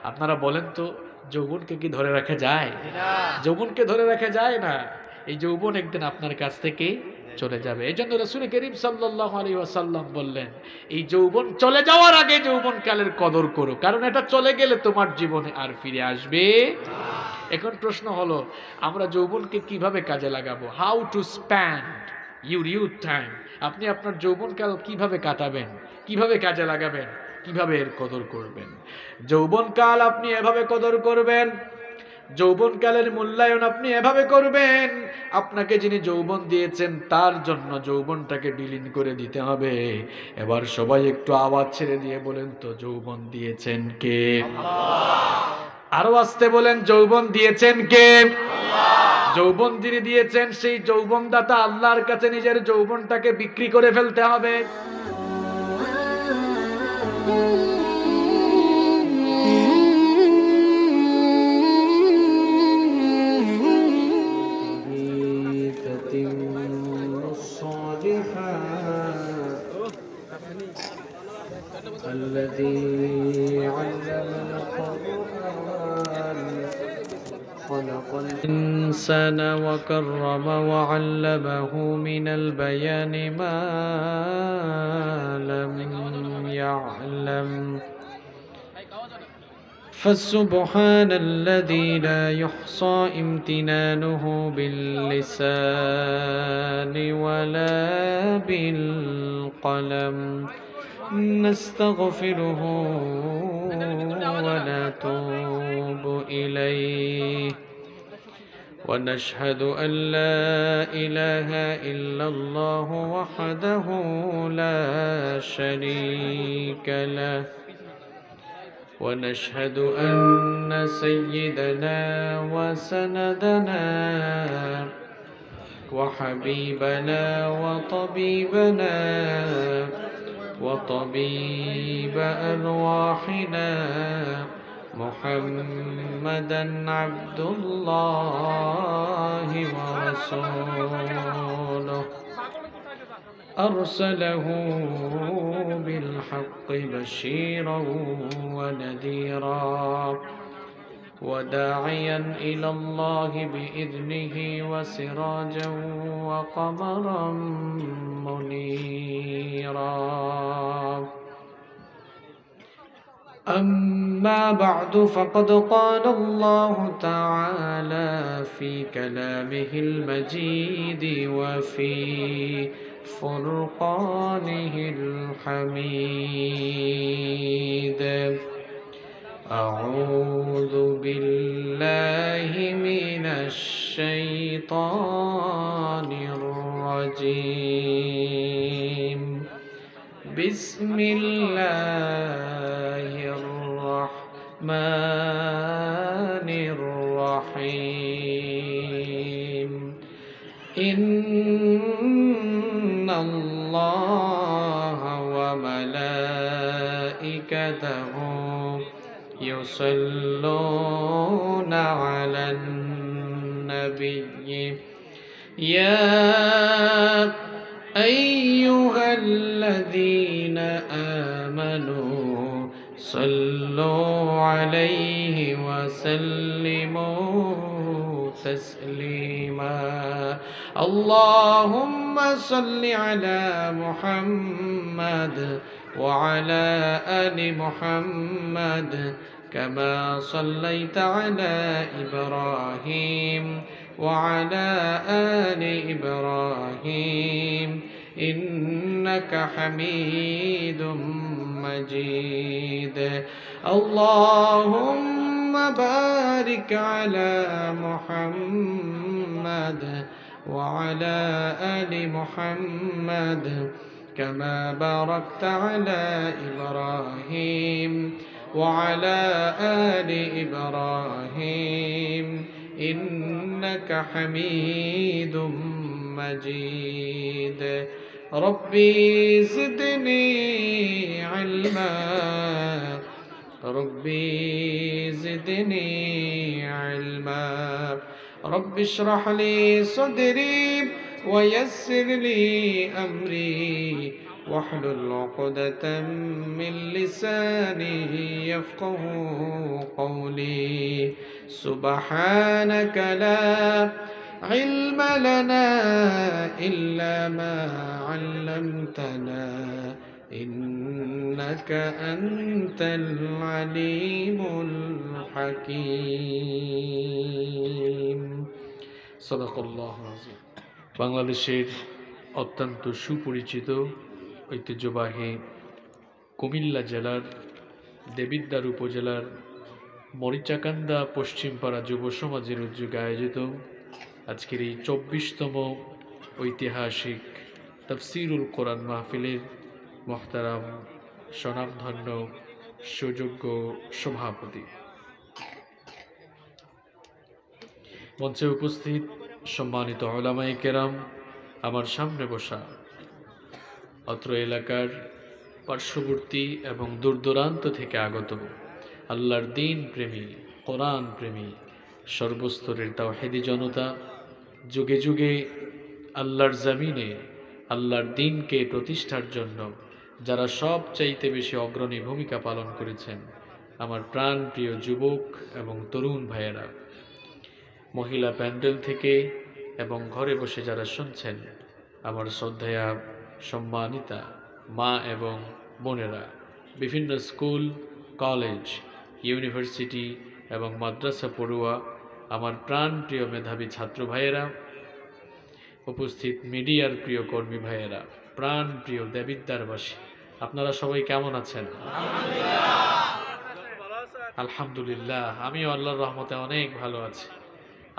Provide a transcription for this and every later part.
আপনারা বলেন তো, যৌবনকে কি ধরে রাখা যায়? যৌবনকে ধরে রাখা যায় না। এই যৌবন একদিন আপনার কাছ থেকে চলে যাবে। এই জন্য রাসূল করিম সাল্লাল্লাহু আলাইহি ওয়াসাল্লাম বললেন, এই যৌবন চলে যাওয়ার আগে যৌবন কালের কদর করো, কারণ এটা চলে গেলে তোমার জীবনে আর ফিরে আসবে না। এখন প্রশ্ন হলো, আমরা যৌবনকে কিভাবে কাজে লাগাবো? How to spend your youth time. আপনি আপনার যৌবনকাল কিভাবে কাটাবেন, কিভাবে কাজে লাগাবেন, কিভাবে এর কদর করবেন? যৌবনকাল আপনি এভাবে কদর করবেন, যৌবনকালের মূল্যায়ন আপনি এভাবে করবেন, আপনাকে যিনি যৌবন দিয়েছেন তার জন্য যৌবনটাকে বিলীন করে দিতে হবে। এবার সবাই একটু আওয়াজ ছেড়ে দিয়ে বলেন তো, যৌবন দিয়েছেন কে? আল্লাহ। আরো আস্তে বলেন, যৌবন দিয়েছেন কে? আল্লাহ। যৌবন যিনি দিয়েছেন সেই যৌবনদাতা আল্লাহর কাছে নিজের যৌবনটাকে বিক্রি করে ফেলতে হবে। الذي علم القرآن خلق الإنسان وكرم وعلمه من البيان ما لم يعلم فسبحان الذي لا يحصى امتنانه باللسان ولا بالقلم نستغفره ونتوب إليه ونشهد أن لا إله إلا الله وحده لا شريك له ونشهد أن سيدنا وسندنا وحبيبنا وطبيبنا وطبيب أرواحنا محمدا عبد الله ورسوله أرسله بالحق بشيرا ونذيرا وداعيا إلى الله بإذنه وسراجا وقمرا منيرا أما بعد فقد قال الله تعالى في كلامه المجيد وفي فرقانه الحميد أعوذ بالله من الشيطان الرجيم بسم الله الرحمن الرحيم إن الله وملائكته يصلون على النبي يا أيها الذين آمنوا صلوا عليه وسلموا تسليما اللهم صل على محمد وعلى آل محمد كما صليت على إبراهيم وعلى آل إبراهيم إنك حميد مجيد اللهم بارك على محمد وعلى آل محمد كما باركت على إبراهيم وعلى آل إبراهيم إنك حميد مجيد ربي زدني علما ربي زدني علما رب اشرح لي صدري ويسر لي أمري واحلل عقدة من لساني يفقهوا قولي سبحانك لا علم لنا إلا ما علمتنا إنك أنت العليم الحكيم صدق الله العظيم বাংলাদেশের অত্যন্ত সুপরিচিত ঐতিহ্যবাহী কুমিল্লা জেলার দেবিদ্বার উপজেলার মরিচাকান্দা পশ্চিমপাড়া যুব সমাজের উদ্যোগে আয়োজিত আজকের এই ২৪তম ঐতিহাসিক তাফসিরুল কোরআন মাহফিলের মোহতারাম স্বনামধন্য সুযোগ্য সভাপতি, মঞ্চে উপস্থিত সম্মানিত উলামায়ে কেরাম, আমার সামনে বসা অত্র এলাকার পার্শ্ববর্তী এবং দূরদূরান্ত থেকে আগত আল্লাহর দ্বীন প্রেমী, কোরআন প্রেমী, সর্বস্তরের তাওহীদি জনতা, যুগে যুগে আল্লাহর জমিনে আল্লাহর দ্বীনকে প্রতিষ্ঠার জন্য যারা সবচাইতে বেশি অগ্রণী ভূমিকা পালন করেছেন, আমার প্রাণপ্রিয় যুবক এবং তরুণ ভাইয়েরা, মহিলা প্যান্ডেল থেকে এবং ঘরে বসে যারা শুনছেন, আমার শ্রদ্ধেয়া সম্মানিতা মা এবং বোনেরা, বিভিন্ন স্কুল, কলেজ, ইউনিভার্সিটি এবং মাদ্রাসা পড়ুয়া, আমার প্রাণপ্রিয় মেধাবী ছাত্র ভাইয়েরা, উপস্থিত মিডিয়ার প্রিয় কর্মী ভাইয়েরা, প্রাণপ্রিয় দেবিদ্বারবাসী, আপনারা সবাই কেমন আছেন? আলহামদুলিল্লাহ, আমিও আল্লাহর রহমতে অনেক ভালো আছি।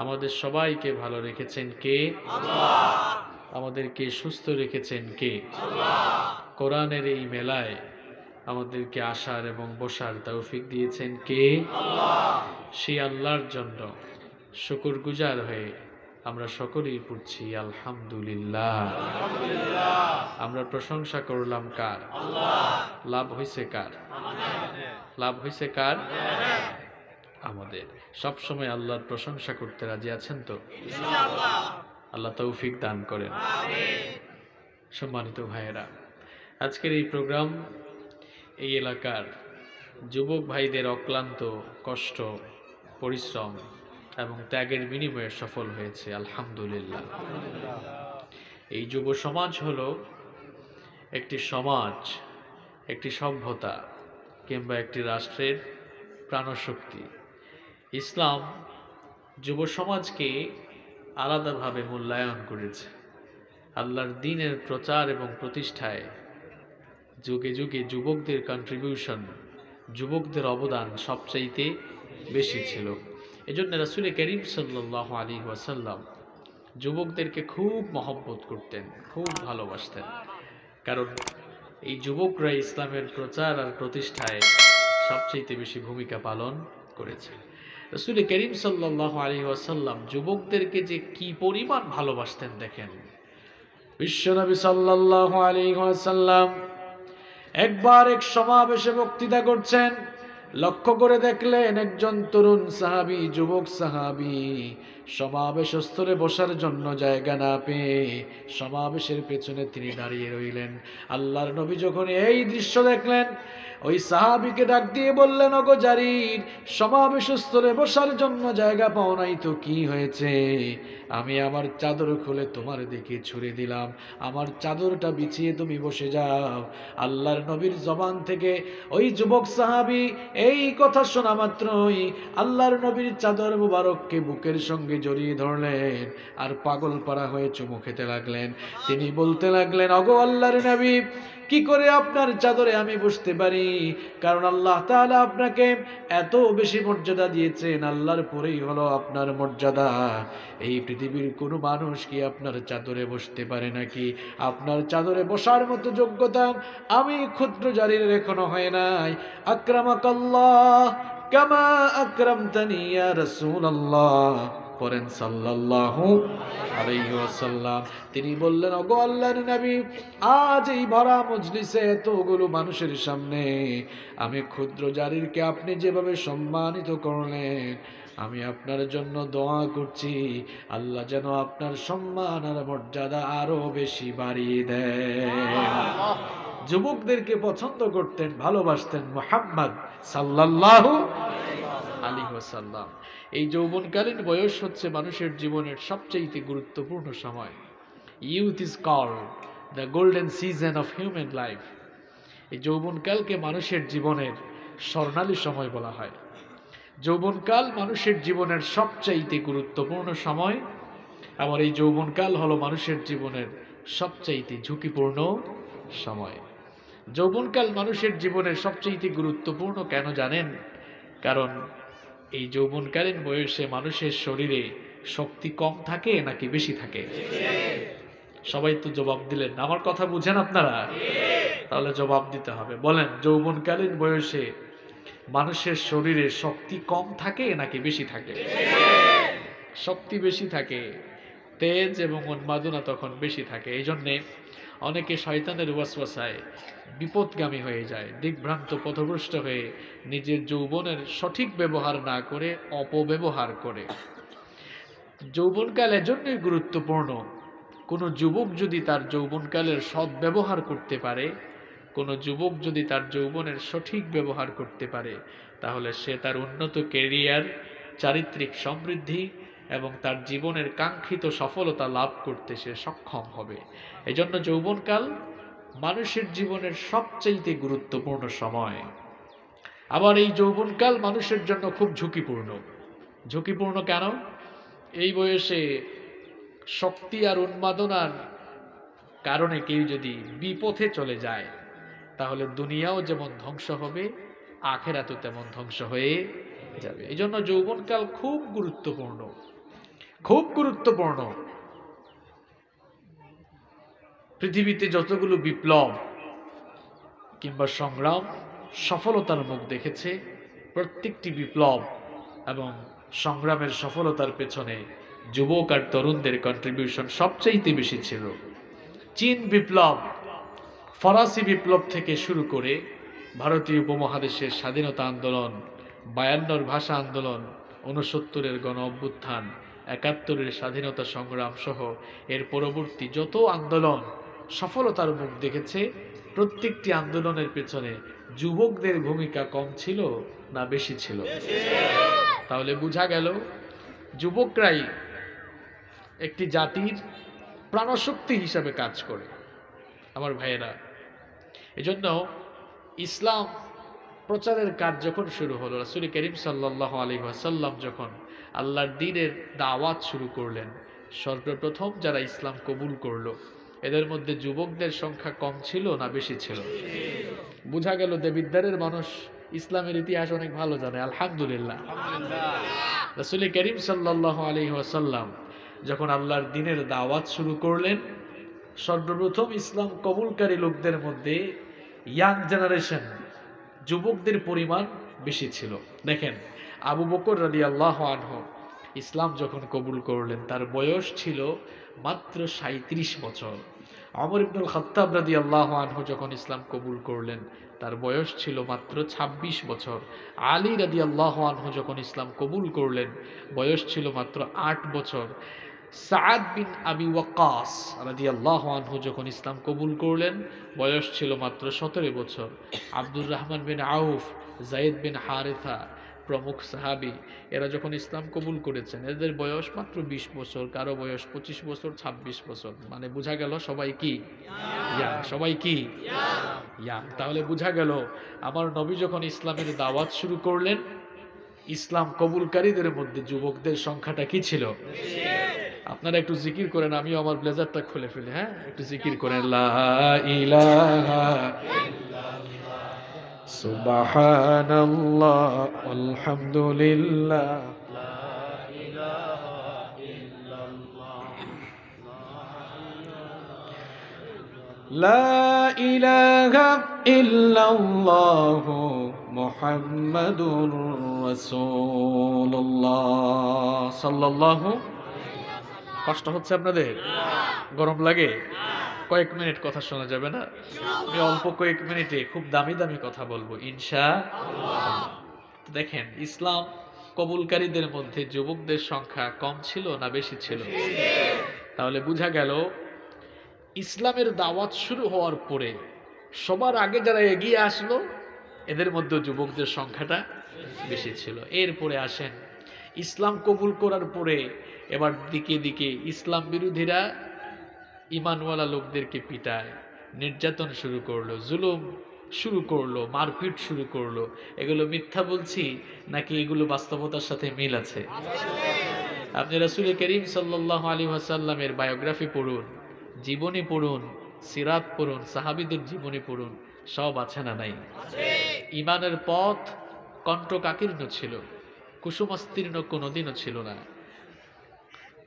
আমাদের সবাইকে ভালো রেখেছেন কে? আল্লাহ। আমাদেরকে সুস্থ রেখেছেন কে? আল্লাহ। কোরআনের এই মেলায় আমাদেরকে আসার এবং বসার তৌফিক দিয়েছেন কে? আল্লাহ। সেই আল্লাহর জন্য শুকরগুজার হয়ে আমরা সকলেই পড়ছি আলহামদুলিল্লাহ। আমরা প্রশংসা করলাম কার? আল্লাহ। লাভ হয়েছে কার? লাভ হয়েছে কার? আমাদের। সব সময় আল্লাহর প্রশংসা করতে রাজি আছেন তো? ইনশাআল্লাহ। আল্লাহ তৌফিক দান করেন। আমিন। সম্মানিত ভাইয়েরা, আজকের এই প্রোগ্রাম এই এলাকার যুবক ভাইদের অক্লান্ত কষ্ট, পরিশ্রম এবং ত্যাগের বিনিময়ে সফল হয়েছে আলহামদুলিল্লাহ। এই যুব সমাজ হলো একটি সমাজ, একটি সভ্যতা কিংবা একটি রাষ্ট্রের প্রাণশক্তি। ইসলাম যুব সমাজকে আলাদাভাবে মূল্যায়ন করেছে। আল্লাহর দ্বীনের প্রচার এবং প্রতিষ্ঠায় যুগে যুগে যুবকদের কন্ট্রিবিউশন, যুবকদের অবদান সবচাইতে বেশি ছিল। এজন্য রাসূল করিম সাল্লাল্লাহু আলাইহি ওয়াসাল্লাম যুবকদেরকে খুব মহব্বত করতেন, খুব ভালোবাসতেন। কারণ এই যুবকরা ইসলামের প্রচার আর প্রতিষ্ঠায় সবচাইতে বেশি ভূমিকা পালন করেছে। রাসূল করিম সাল্লাল্লাহু আলাইহি ওয়াসাল্লাম যুবকদেরকে যে কি পরিমাণ ভালোবাসতেন দেখেন। বিশ্বনবী সাল্লাল্লাহু আলাইহি ওয়াসাল্লাম একবার এক সমাবেশে বক্তৃতা করছেন, লক্ষ্য করে দেখলেন একজন তরুণ সাহাবী, যুবক সাহাবী সমাবেশ স্থলে বসার জন্য জায়গা না পেয়ে সমাবেশের পেছনে তিনি দাঁড়িয়ে রইলেন। আল্লাহর নবী যখন এই দৃশ্য দেখলেন, ওই সাহাবীকে ডাক দিয়ে বললেন, ওগো জারির, সমাবেশ স্থলে বসার জন্য জায়গা পাও নাই তো কি হয়েছে? আমি আমার চাদর খুলে তোমার দিকে ছুড়ে দিলাম, আমার চাদরটা বিছিয়ে তুমি বসে যাও। আল্লাহর নবীর জবান থেকে ওই যুবক সাহাবী এই কথা শোনা মাত্রই আল্লাহর নবীর চাদর মুবারককে বুকের সঙ্গে জড়িয়ে ধরলেন আর পাগল পারা হয়ে চুমু খেতে লাগলেন। তিনি বলতে লাগলেন, ওগো আল্লাহর নবী, কি করে আপনার চাদরে আমি বসতে পারি? কারণ আল্লাহ তাআলা আপনাকে এত বেশি মর্যাদা দিয়েছেন, আল্লাহর পরেই হলো আপনার মর্যাদা। এই পৃথিবীর কোনো মানুষ কি আপনার চাদরে বসতে পারে নাকি? আপনার চাদরে বসার মতো যোগ্যতা আমি ক্ষুদ্র জারির এখনো হয় নাই। আকরামাকাল্লাহ কামা আকরামতানি ইয়া রাসূলুল্লাহ। পড়েন সাল্লাল্লাহু আলাইহি ওয়াসাল্লাম। তিনি বললেন, ওগো আল্লাহর নবী, আজ এই ভরা মজলিসে এতগুলো মানুষের সামনে আমি ক্ষুদ্র জারিরকে আপনি যেভাবে সম্মানিত করলেন, আমি আপনার জন্য দোয়া করছি আল্লাহ যেন আপনার সম্মান আর মর্যাদা আরো বেশি বাড়িয়ে দেয়। যুবকদেরকে পছন্দ করতেন, ভালোবাসতেন মুহাম্মদ সাল্লাল্লাহু আলাইহি ওয়াসাল্লাম। এই যৌবনকালীন বয়স হচ্ছে মানুষের জীবনের সবচেয়ে গুরুত্বপূর্ণ সময়। Youth is called the golden season of human life. এই যৌবনকালকে মানুষের জীবনের স্বর্ণালী সময় বলা হয়। যৌবনকাল মানুষের জীবনের সবচাইতে গুরুত্বপূর্ণ সময়। আবার এই যৌবনকাল হলো মানুষের জীবনের সবচাইতে ঝুঁকিপূর্ণ সময়। যৌবনকাল মানুষের জীবনের সবচাইতে গুরুত্বপূর্ণ কেন জানেন? কারণ এই যৌবনকালীন বয়সে মানুষের শরীরে শক্তি কম থাকে নাকি বেশি থাকে? সবাই তো জবাব দিলেন, আমার কথা বুঝেন আপনারা? তাহলে জবাব দিতে হবে। বলেন, যৌবনকালীন বয়সে মানুষের শরীরে শক্তি কম থাকে নাকি বেশি থাকে? শক্তি বেশি থাকে, তেজ এবং উন্মাদনা তখন বেশি থাকে। এই জন্যে অনেকে শয়তানের ওয়াসওয়াসায় বিপদগামী হয়ে যায়, দিকভ্রান্ত পথভ্রষ্ট হয়ে নিজের যৌবনের সঠিক ব্যবহার না করে অপব্যবহার করে। যৌবনকাল এজন্যই গুরুত্বপূর্ণ, কোনো যুবক যদি তার যৌবনকালের সদ্ব্যবহার করতে পারে, কোনো যুবক যদি তার যৌবনের সঠিক ব্যবহার করতে পারে, তাহলে সে তার উন্নত ক্যারিয়ার, চারিত্রিক সমৃদ্ধি এবং তার জীবনের কাঙ্ক্ষিত সফলতা লাভ করতে সে সক্ষম হবে। এজন্য যৌবনকাল মানুষের জীবনের সবচেয়ে গুরুত্বপূর্ণ সময়। আবার এই যৌবনকাল মানুষের জন্য খুব ঝুঁকিপূর্ণ। ঝুঁকিপূর্ণ কেন? এই বয়সে শক্তি আর উন্মাদনার কারণে কেউ যদি বিপথে চলে যায়, তাহলে দুনিয়াও যেমন ধ্বংস হবে, আখিরাতও তেমন ধ্বংস হয়ে যাবে। এই জন্য যৌবনকাল খুব গুরুত্বপূর্ণ, খুব গুরুত্বপূর্ণ। পৃথিবীতে যতগুলো বিপ্লব কিংবা সংগ্রাম সফলতার মুখ দেখেছে, প্রত্যেকটি বিপ্লব এবং সংগ্রামের সফলতার পেছনে যুবক আর তরুণদের কন্ট্রিবিউশন সবচাইতে বেশি ছিল। চীন বিপ্লব, ফরাসি বিপ্লব থেকে শুরু করে ভারতীয় উপমহাদেশের স্বাধীনতা আন্দোলন, 52 ভাষা আন্দোলন, 69 গণ অভ্যুত্থান, 71 স্বাধীনতা সংগ্রাম সহ এর পরবর্তী যত আন্দোলন সফলতার মুখ দেখেছে, প্রত্যেকটি আন্দোলনের পেছনে যুবকদের ভূমিকা কম ছিল না বেশি ছিল? তাহলে বোঝা গেল যুবকরাই একটি জাতির প্রাণশক্তি হিসাবে কাজ করে। আমার ভাইয়েরা, এজন্য ইসলাম প্রচারের কাজ যখন শুরু হলো, রাসূল করিম সাল্লাল্লাহু আলাইহি ওয়াসাল্লাম যখন আল্লাহর দ্বীনের দাওয়াত শুরু করলেন, সর্বপ্রথম যারা ইসলাম কবুল করলো এদের মধ্যে যুবকদের সংখ্যা কম ছিল না বেশি ছিল? বোঝা গেল দেবিদ্বারের মানুষ ইসলামের ইতিহাস অনেক ভালো জানে, আলহামদুলিল্লাহ। রাসূল করিম সাল্লাল্লাহু আলাইহি ওয়াসাল্লাম যখন আল্লাহর দ্বীনের দাওয়াত শুরু করলেন, সর্বপ্রথম ইসলাম কবুলকারী লোকদের মধ্যে ইয়াং জেনারেশন, যুবকদের পরিমাণ বেশি ছিল। দেখেন, আবু বকর রাদিয়াল্লাহু আনহু ইসলাম যখন কবুল করলেন তার বয়স ছিল মাত্র 37 বছর। ওমর ইবনুল খাত্তাব রাদিয়াল্লাহু আনহু যখন ইসলাম কবুল করলেন তার বয়স ছিল মাত্র 26 বছর। আলী রাদিয়াল্লাহু আনহু যখন ইসলাম কবুল করলেন বয়স ছিল মাত্র 8 বছর। সাদ বিন আবি ওয়াক্কাস রাদিয়াল্লাহু আনহু যখন ইসলাম কবুল করলেন বয়স ছিল মাত্র 17 বছর। আব্দুর রহমান বিন আউফ, যায়েদ বিন হারিথা প্রমুখ সাহাবী, এরা যখন ইসলাম কবুল করেছেন এদের বয়স মাত্র 20 বছর, কারো বয়স 25 বছর, 26 বছর। মানে বোঝা গেল সবাই কি ইয়াং? সবাই কি ইয়াং? তাহলে বোঝা গেল আমার নবী যখন ইসলামের দাওয়াত শুরু করলেন, ইসলাম কবুলকারীদের মধ্যে যুবকদের সংখ্যাটা কি ছিল? আপনারা একটু জিকির করেন, আমিও আমার ব্লেজারটা খুলে ফেলি। হ্যাঁ, একটু জিকির করেন, লা ইলাহা সুবহানাল্লাহ আলহামদুলিল্লাহ লা ইলাহা ইল্লাল্লাহ মুহাম্মাদুর রাসূলুল্লাহ সাল্লাল্লাহু। কষ্ট হচ্ছে আপনাদের? গরম লাগে? কয়েক মিনিট কথা শোনা যাবে না? আমি অল্প কয়েক মিনিটে খুব দামি দামি কথা বলবো ইনশাআল্লাহ। দেখেন, ইসলাম কবুলকারীদের মধ্যে যুবকদের সংখ্যা কম ছিল না বেশি ছিল? তাহলে বোঝা গেল ইসলামের দাওয়াত শুরু হওয়ার পরে সবার আগে যারা এগিয়ে আসলো এদের মধ্যে যুবকদের সংখ্যাটা বেশি ছিল। এরপরে আসেন ইসলাম কবুল করার পরে এবার দিকে দিকে ইসলাম বিরোধীরা ইমানওয়ালা লোকদেরকে পিটায়, নির্যাতন শুরু করলো, জুলুম শুরু করলো, মারপিট শুরু করলো। এগুলো মিথ্যা বলছি নাকি এগুলো বাস্তবতার সাথে মিল আছে? আপনি রাসূল করিম সাল্লাল্লাহু আলাইহি ওয়াসাল্লামের বায়োগ্রাফি পড়ুন, জীবনী পড়ুন, সিরাত পড়ুন, সাহাবীদের জীবনী পড়ুন, সব আছে না নাই? ইমানের পথ কণ্টকাকীর্ণ ছিল, কুসুমাস্তীর্ণ কোনোদিনও ছিল না।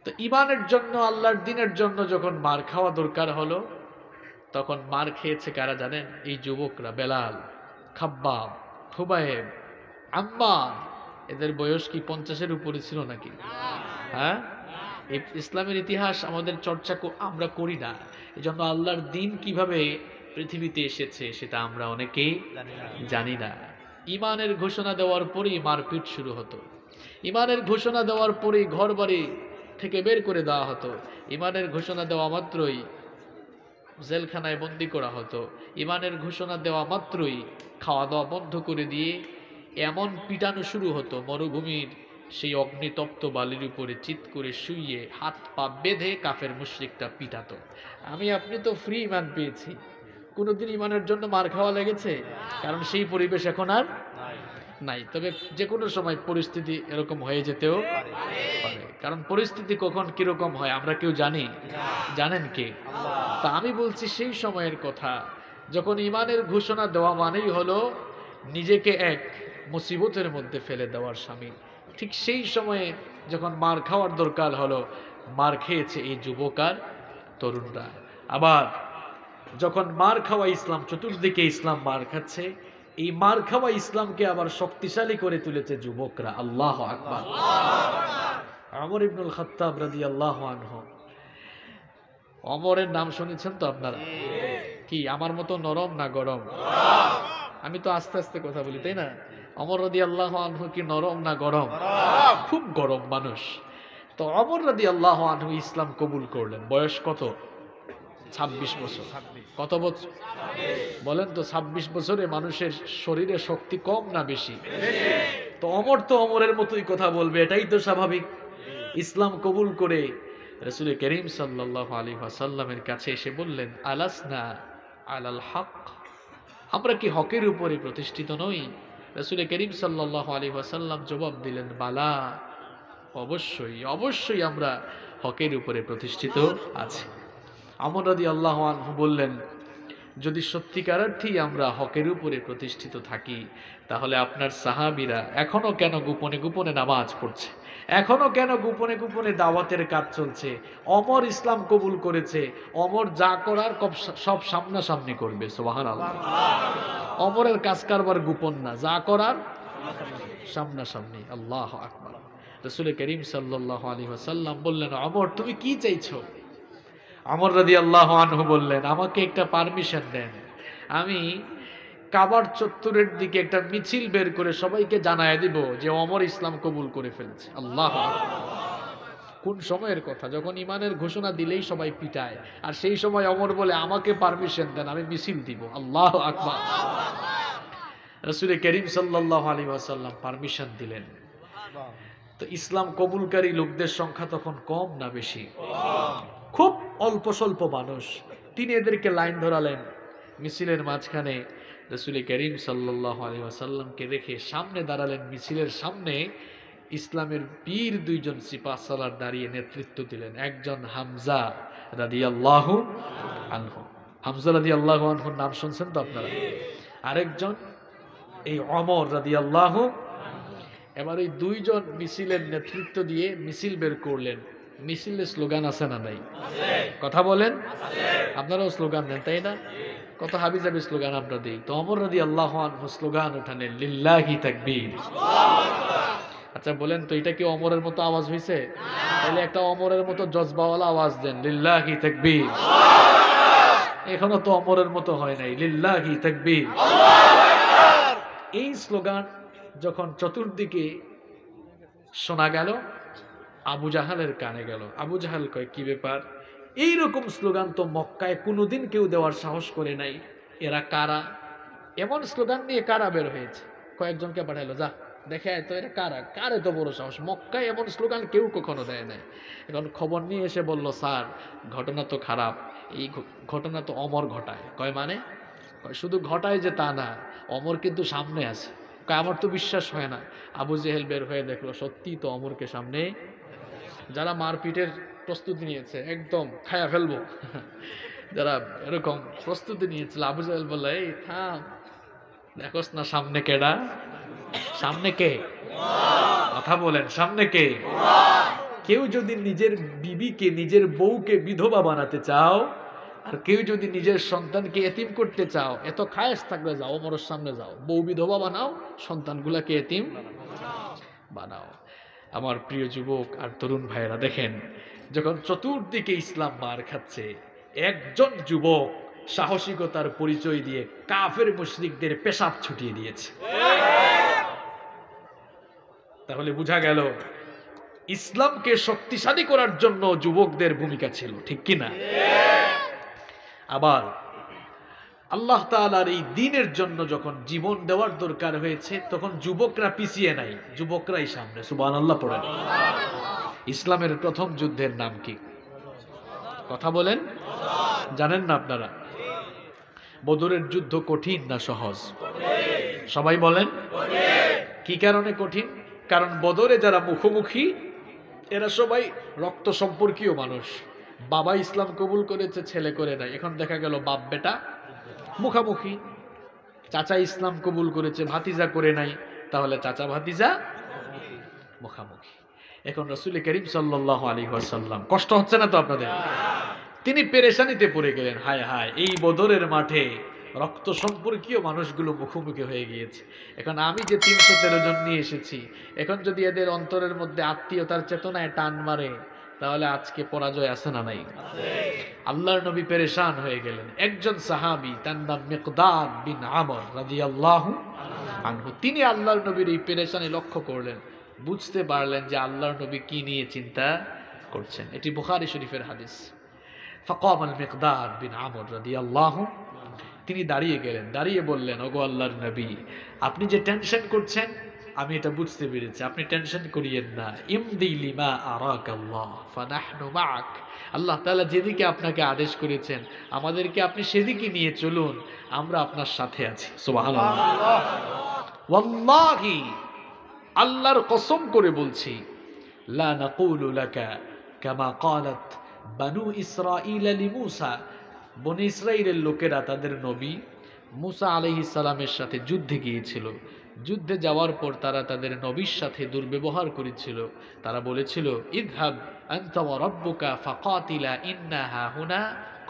তো ইমানের জন্য, আল্লাহর দ্বীনের জন্য যখন মার খাওয়া দরকার হলো, তখন মার খেয়েছে কারা জানেন? এই যুবকরা, বেলাল, খাব্বাব, খুবাইব, আম্মার। এদের বয়স কি 50-এর উপরে ছিল নাকি? হ্যাঁ, এই ইসলামের ইতিহাস আমাদের চর্চা আমরা করি না। এজন্য আল্লাহর দ্বীন কিভাবে পৃথিবীতে এসেছে সেটা আমরা অনেকেই জানি না। ইমানের ঘোষণা দেওয়ার পরেই মারপিট শুরু হতো, ইমানের ঘোষণা দেওয়ার পরেই ঘর বাড়ি থেকে বের করে দেওয়া হতো, ইমানের ঘোষণা দেওয়া মাত্রই জেলখানায় বন্দি করা হতো, ইমানের ঘোষণা দেওয়া মাত্রই খাওয়া দাওয়া বন্ধ করে দিয়ে এমন পিটানো শুরু হতো, মরুভূমির সেই অগ্নিতপ্ত বালির উপরে চিৎ করে শুইয়ে হাত পা বেঁধে কাফের মুশরিকটা পিটাতো। আমি আপনি তো ফ্রি ইমান পেয়েছি, কোনোদিন ইমানের জন্য মার খাওয়া লেগেছে? কারণ সেই পরিবেশ এখন আর নাই। তবে যে কোনো সময় পরিস্থিতি এরকম হয়ে যেতেও পারে। কারণ পরিস্থিতি কখন কিরকম হয় আমরা কেউ জানি? জানেন কে? তা আমি বলছি সেই সময়ের কথা, যখন ইমানের ঘোষণা দেওয়া মানেই হলো নিজেকে এক মুসিবতের মধ্যে ফেলে দেওয়ার শামিল। ঠিক সেই সময়ে যখন মার খাওয়ার দরকার হলো, মার খেয়েছে এই যুবক আর তরুণরা। আবার যখন মার খাওয়া ইসলাম, চতুর্দিকে ইসলাম মার খাচ্ছে, এই মার খাওয়া ইসলামকে আবার শক্তিশালী করে তুলেছে যুবকরা। আল্লাহু আকবার। ওমর ইবনুল খাত্তাব রাদিয়াল্লাহু আনহু, ওমরের নাম শুনেছেন তো আপনারা? কি আমার মতো নরম না গরম? আমি তো আস্তে আস্তে কথা বলি, তাই না? ওমর রাদিয়াল্লাহু আনহু কি নরম না গরম? খুব গরম মানুষ। তো ওমর রাদিয়াল্লাহু আনহু ইসলাম কবুল করলেন। বয়স কত? 26 বছর। কত বছর বলেন তো? 26 বছরে মানুষের শরীরে শক্তি কম না বেশি? তো ওমর তো ওমরের মতোই কথা বলবে, এটাই তো স্বাভাবিক। ইসলাম কবুল করে রাসূল করিম সাল্লাল্লাহু আলাইহি ওয়াসাল্লামের কাছে এসে বললেন, আলাসনা আলাল হক, আমরা কি হকের উপরে প্রতিষ্ঠিত নই? রাসূল করিম সাল্লাল্লাহু আলাইহি ওয়াসাল্লাম জবাব দিলেন, বালা, অবশ্যই অবশ্যই আমরা হকের উপরে প্রতিষ্ঠিত আছি। ওমর রাদিয়াল্লাহু আনহু বললেন, যদি সত্যিকার অর্থেই আমরা হকের উপরে প্রতিষ্ঠিত থাকি, তাহলে আপনার সাহাবীরা এখনো কেন গোপনে গোপনে নামাজ পড়ছে? এখনো কেন গোপনে গোপনে দাওয়াতের কাজ চলছে? ওমর ইসলাম কবুল করেছে, ওমর যা করার সব সামনাসামনি করবে। সুবহানাল্লাহ। ওমরের কাজ কারবার গোপন না, যা করার সামনাসামনি। আল্লাহু আকবার। রাসূল করিম সাল্লাল্লাহু আলাইহি ওয়াসাল্লাম বললেন, ওমর তুমি কি চাইছো? ওমর রাদিয়াল্লাহু আনহু বললেন, আমাকে একটা পারমিশন দেন, আমি কাবার চত্বরের দিকে একটা মিছিল বের করে সবাইকে জানায় দিব যে ওমর ইসলাম কবুল করে ফেলেছে। আল্লাহু আকবার। কোন সময়ের কথা? যখন ইমানের ঘোষণা দিলেই সবাই পিটায়, আর সেই সময় ওমর বলে আমাকে পারমিশন দেন, আমি মিছিল দিব। আল্লাহু আকবার। রাসূল করিম সাল্লাল্লাহু আলাইহি ওয়াসাল্লাম পারমিশন দিলেন। তো ইসলাম কবুলকারী লোকদের সংখ্যা তখন কম না বেশি? খুব অল্প স্বল্প মানুষ। তিনি এদেরকে লাইন ধরালেন মিছিলের মাঝখানে। রাসূল করিম সাল্লাল্লাহু আলাইহি ওয়াসাল্লামকে রেখে সামনে দাঁড়ালেন। মিছিলের সামনে ইসলামের বীর দুইজন সিপাহসালার দাঁড়িয়ে নেতৃত্ব দিলেন। একজন হামজা রাদিয়াল্লাহু আনহু। হামজা রাদিয়াল্লাহু আনহুর নাম শুনছেন তো আপনারা? আরেকজন এই ওমর রাদিয়াল্লাহু। এবার এই দুইজন মিছিলের নেতৃত্ব দিয়ে মিছিল বের করলেন। মিছিলের স্লোগান আছে না নাই? কথা বলেন। আপনারাও স্লোগান দেন, তাই না? কত হাবিজাবি স্লোগান আমরা দিই। তো ওমর রাদিয়াল্লাহু আনহু স্লোগান ওঠালেন, লিল্লাহি তাকবীর। আচ্ছা বলেন তো, এটা কি ওমরের মতো আওয়াজ হয়েছে? তাহলে একটা ওমরের মতো জজবাওয়ালা আওয়াজ দেন, লিল্লাহি তাকবীর। এখনো তো ওমরের মতো হয় নাই, লিল্লাহি তাকবীর। এই স্লোগান যখন চতুর্দিকে শোনা গেল, আবু জাহালের কানে গেল। আবু জাহাল কয়, কি ব্যাপার? এইরকম স্লোগান তো মক্কায় কোনোদিন কেউ দেওয়ার সাহস করে নাই। এরা কারা, এমন স্লোগান নিয়ে কারা বের হয়েছে। কয়েকজনকে পাঠাইলো, যা দেখে তো এরা কারা, কার এত বড় সাহস, মক্কায় এমন স্লোগান কেউ কখনো দেয় নাই। এখন খবর নিয়ে এসে বলল, স্যার ঘটনা তো খারাপ, এই ঘটনা তো অমর ঘটায়। কয় মানে? কয় শুধু ঘটায় যে তা না, অমর কিন্তু সামনে আছে। কয় আমার তো বিশ্বাস হয় না। আবু জেহেল বের হয়ে দেখলো সত্যি তো অমরকে সামনে। যারা মারপিটের প্রস্তুতি নিয়েছে, একদম খায়া ফেলবো, যারা এরকম প্রস্তুতি নিয়েছিল, আবু জেহেল বলল, এই থাম, দেখোস না সামনে কেডা? সামনে কে? কথা বলেন, সামনে কে? কেউ যদি নিজের বিবিকে, নিজের বউকে বিধবা বানাতে চাও, আর কেউ যদি নিজের সন্তানকে এতিম করতে চাও, এত খায়েশ থাকলে যাও ওমরের সামনে যাও, বউ বিধবা বানাও, সন্তানগুলাকে এতিম বানাও। আমার প্রিয় যুবক আর তরুণ ভাইয়েরা, দেখেন যখন চতুর্দিকে ইসলাম মার খাচ্ছে, একজন যুবক সাহসিকতার পরিচয় দিয়ে কাফের মুশরিকদের পেশাব ছুটিয়ে দিয়েছে। তাহলে বোঝা গেল ইসলামকে শক্তিশালী করার জন্য যুবকদের ভূমিকা ছিল, ঠিক কিনা? আবার আল্লাহ তাআলার এই দ্বীনের জন্য যখন জীবন দেওয়ার দরকার হয়েছে, তখন যুবকরা পিছিয়ে নাই, যুবকরাই সামনে। সুবহানাল্লাহ পড়েন। ইসলামের প্রথম যুদ্ধের নাম কি? কথা বলেন, জানেন না আপনারা? বদরের যুদ্ধ কঠিন না সহজ? সবাই বলেন। কি কারণে কঠিন? কারণ বদরে যারা মুখোমুখি, এরা সবাই রক্ত সম্পর্কীয় মানুষ। বাবা ইসলাম কবুল করেছে, ছেলে করে নাই। এখন দেখা গেল বাপ বেটা মুখামুখি। চাচা ইসলাম কবুল করেছে, ভাতিজা করে নাই, তাহলে চাচা ভাতিজা মুখামুখি। এখন রাসূল করিম সাল্লাল্লাহু আলাইহি ওয়াসাল্লাম, কষ্ট হচ্ছে না তো আপনাদের? তিনি পেরেশানিতে পড়ে গেলেন, হায় হায়, এই বদরের মাঠে রক্ত সম্পর্কীয় মানুষগুলো মুখোমুখি হয়ে গিয়েছে। এখন আমি যে 313 জন নিয়ে এসেছি, এখন যদি এদের অন্তরের মধ্যে আত্মীয়তার চেতনায় টান মারে, তাহলে আজকে পরাজয় আছে না নাই? আল্লাহর নবী পেরেশান হয়ে গেলেন। একজন সাহাবী, তার নাম মিকদাদ বিন আমর রাদিয়াল্লাহু আনহু, তিনি আল্লাহর নবীর এই পেরেশানি লক্ষ্য করলেন, বুঝতে পারলেন যে আল্লাহর নবী কি নিয়ে চিন্তা করছেন। এটি বুখারী শরীফের হাদিস। ফাকাম আল মিকদাদ বিন আমর রাদিয়াল্লাহু, তিনি দাঁড়িয়ে গেলেন, দাঁড়িয়ে বললেন, ওগো আল্লাহর নবী, আপনি যে টেনশন করছেন আমি এটা বুঝতে পেরেছি, আপনি টেনশন করিয়েন না। ইমদি লিমা আরাকাল্লাহ ফানাহনু মাআক, আল্লাহ তাআলা যেদিকে আপনাকে আদেশ করেছেন আমাদেরকে আপনি সেদিকে নিয়ে চলুন, আমরা আপনার সাথে আছি। সুবহানাল্লাহ। ওয়াল্লাহি, আল্লাহর কসম করে বলছি, লা নাকুলু লাকা কামা ক্বালাত বানু ইসরাঈল লিমূসা, বনি ইসরাঈলের লোকেরা তাদের নবী মুসা আলাইহিস সালামের সাথে যুদ্ধে গিয়েছিল। যুদ্ধে যাওয়ার পর তারা তাদের নবীর সাথে দুর্ব্যবহার করেছিল। তারা বলেছিল, ইযহাব আনতা ওয়া রাব্বুকা ফাকাতিলা ইন্না হাহুনা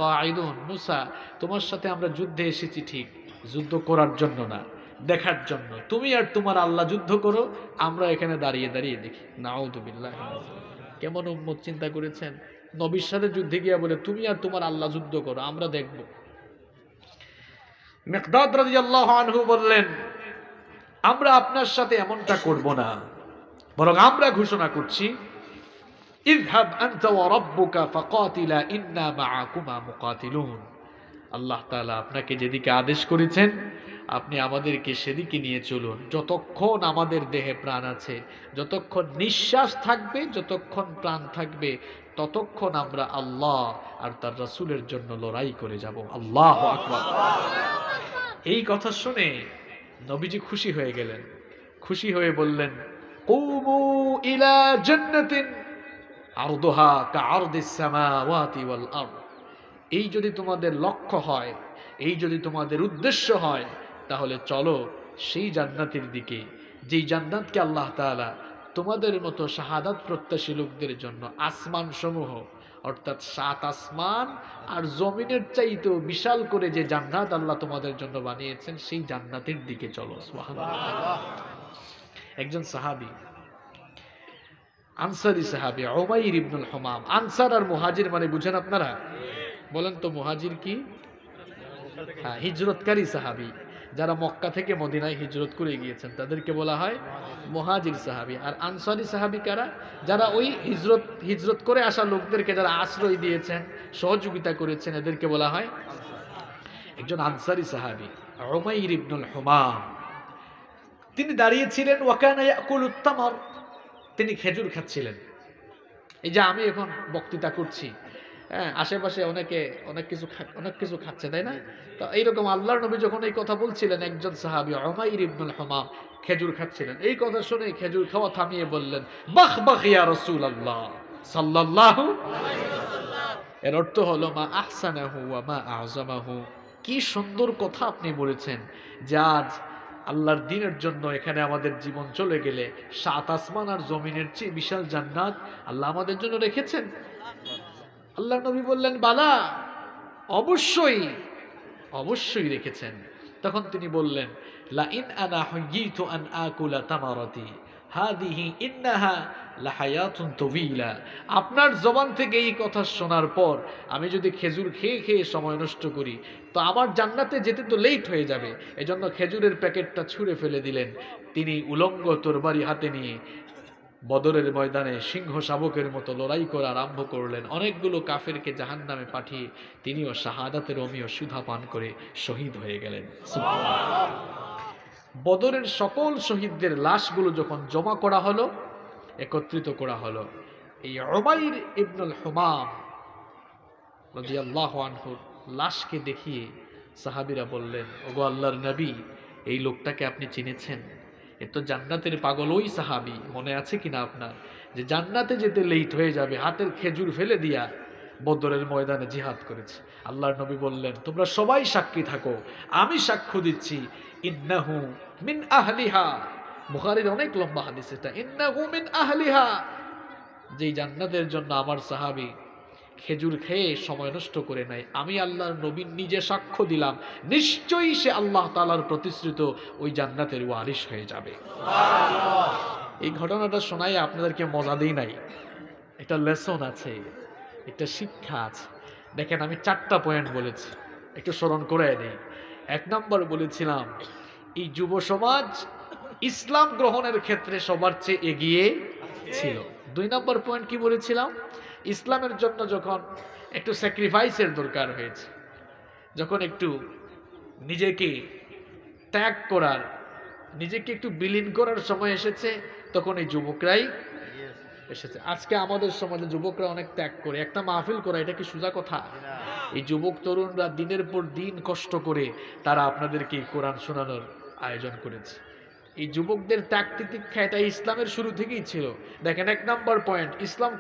কাঈদুন। মুসা, তোমার সাথে আমরা যুদ্ধে এসেছি ঠিক, যুদ্ধ করার জন্য না, দেখার জন্য। তুমি আর তোমার আল্লাহ যুদ্ধ করো, আমরা এখানে দাঁড়িয়ে দাঁড়িয়ে দেখি। নাউযুবিল্লাহ। কেমন উম্মত চিন্তা করেছেন? নবীর সাথে যুদ্ধে গিয়া বলে, তুমি আর তোমার আল্লাহ যুদ্ধ করো, আমরা দেখব। মিকদাদ রাদিয়াল্লাহু আনহু বললেন, আমরা আপনার সাথে এমনটা করব না, বরং আমরা ঘোষণা করছি, ইযহাব আনতা ওয়া রাব্বুকা ফাকাতিলা ইন্না মাআকুমা মুকাতিলুন। আল্লাহ তাআলা আপনাকে যেদিকে আদেশ করেছেন আপনি আমাদেরকে সেদিকে নিয়ে চলুন। যতক্ষণ আমাদের দেহে প্রাণ আছে, যতক্ষণ নিঃশ্বাস থাকবে, যতক্ষণ প্রাণ থাকবে, ততক্ষণ আমরা আল্লাহ আর তার রাসূলের জন্য লড়াই করে যাব। আল্লাহু আকবার। এই কথা শুনে নবীজি খুশি হয়ে গেলেন। খুশি হয়ে বললেন, কুমু ইলা জান্নাতিন আরদুহা কাআরদিস সামাওয়াতি ওয়াল আরদ। এই যদি তোমাদের লক্ষ্য হয়, এই যদি তোমাদের উদ্দেশ্য হয়, তাহলে চলো সেই জান্নাতের দিকে, যেই জান্নাতকে আল্লাহ তাআলা তোমাদের মতো শাহাদাত প্রত্যাশী লোকদের জন্য আসমান সমূহ, অর্থাৎ 7 আসমান আর জমিনের চাইতেও বিশাল করে যে জান্নাত আল্লাহ তোমাদের জন্য বানিয়েছেন, সেই জান্নাতের দিকে চলো। সুবহানাল্লাহ। একজন সাহাবী, আনসারী সাহাবী উমাইর ইবনুল হুমাম। আনসার আর মুহাজির মানে বুঝেন আপনারা? বলেন তো মুহাজির কি? হ্যাঁ, হিজরতকারী সাহাবী। যারা মক্কা থেকে মদিনায় হিজরত করে গিয়েছেন তাদেরকে বলা হয় মুহাজির সাহাবী। আর আনসারী সাহাবী কারা? যারা ওই হিজরত করে আসা লোকদেরকে যারা আশ্রয় দিয়েছেন, সহযোগিতা করেছেন, এদেরকে বলা হয়। একজন আনসারী সাহাবী উমাইর ইবনুল হুমাম, তিনি দাঁড়িয়েছিলেন, ওয়াকানা ইয়াকুলুত তামার, তিনি খেজুর খাচ্ছিলেন। এই যে আমি এখন বক্তৃতা করছি, হ্যাঁ, আশেপাশে অনেকে অনেক কিছু খাচ্ছে, তাই না? তো এইরকম আল্লাহর নবী যখন এই কথা বলছিলেন, একজন সাহাবী উমাইর ইবনুল হুমাম খেজুর খাচ্ছিলেন। এই কথা শুনে খেজুর খাওয়া থামিয়ে বললেন, বাহ বাহ ইয়া রাসূলুল্লাহ সাল্লাল্লাহু আলাইহি ওয়াসাল্লাম। এর অর্থ হলো মা আহসানাহু ওয়া মা আযমাহু, কি সুন্দর কথা আপনি বলেছেন, যে আজ আল্লাহর দ্বীনের জন্য এখানে আমাদের জীবন চলে গেলে 7 আসমান আর জমিনের চেয়ে বিশাল জান্নাত আল্লাহ আমাদের জন্য রেখেছেন। আল্লাহ নবী বললেন, বালা, অবশ্যই অবশ্যই রেখেছেন। তখন তিনি বললেন, লা ইন আনা হুয়িতু আন আকুলা তামারাতি হাদিহি ইন্নাহা লাহায়াতুন তাওয়িলা। আপনার জবান থেকে এই কথা শোনার পর আমি যদি খেজুর খেয়ে খেয়ে সময় নষ্ট করি, তো আমার জান্নাতে যেতে তো লেট হয়ে যাবে। এজন্য খেজুরের প্যাকেটটা ছুঁড়ে ফেলে দিলেন। তিনি উলঙ্গ তরবারি হাতে নিয়ে বদরের ময়দানে সিংহ শাবকের মতো লড়াই করা আরম্ভ করলেন। অনেকগুলো কাফেরকে জাহান্নামে পাঠিয়ে তিনিও শাহাদাতের অমীয় সুধা পান করে শহীদ হয়ে গেলেন। সুবহানাল্লাহ। বদরের সকল শহীদদের লাশগুলো যখন জমা করা হলো, একত্রিত করা হলো, এই উমাইর ইবনুল হুমাম রাদিয়াল্লাহু আনহুর লাশকে দেখিয়ে সাহাবীরা বললেন, ওগো আল্লাহর নবী, এই লোকটাকে আপনি চিনেছেন? এ তো জান্নাতের পাগল ওই সাহাবী, মনে আছে কিনা আপনার, যে জান্নাতে যেতে লেট হয়ে যাবে, হাতের খেজুর ফেলে দিয়া বদরের ময়দানে জিহাদ করেছে। আল্লাহর নবী বললেন, তোমরা সবাই সাক্ষী থাকো, আমি সাক্ষ্য দিচ্ছি, ইন্নাহু মিন আহলিহা। বুখারীর অনেক লম্বা হাদিস এটা, ইন্নাহু মিন আহলিহা, যেই জান্নাতের জন্য আমার সাহাবী খেজুর খেয়ে সময় নষ্ট করে নাই, আমি আল্লাহর নবী নিজে সাক্ষ্য দিলাম, নিশ্চয়ই সে আল্লাহ তাআলার প্রতিশ্রুত ওই জান্নাতের ওয়ারিশ হয়ে যাবে। সুবহানাল্লাহ। এই ঘটনাটা শোনাই আপনাদেরকে মজা দেই নাই, একটা লেসন আছে, একটা শিক্ষা আছে। দেখেন, আমি 4টা পয়েন্ট বলেছি, একটু স্মরণ করে দেই। 1 নম্বর বলেছিলাম, এই যুব সমাজ ইসলাম গ্রহণের ক্ষেত্রে সবার চেয়ে এগিয়ে ছিল। 2 নম্বর পয়েন্ট কি বলেছিলাম, ইসলামের জন্য যখন একটু স্যাক্রিফাইসের দরকার হয়েছে, যখন একটু নিজেকে ত্যাগ করার, নিজেকে একটু বিলীন করার সময় এসেছে, তখন এই যুবকরাই এসেছে। আজকে আমাদের সমাজে যুবকরা অনেক ত্যাগ করে, একটা মাহফিল করা এটা কি সোজা কথা? এই যুবক তরুণরা দিনের পর দিন কষ্ট করে তারা আপনাদেরকে কোরআন শোনানোর আয়োজন করেছে। এই যুবকদের ত্যাগ তিতিক্ষা এটা ইসলামের শুরু থেকেই ছিল। দেখেন, 1 নম্বর পয়েন্ট, ইসলাম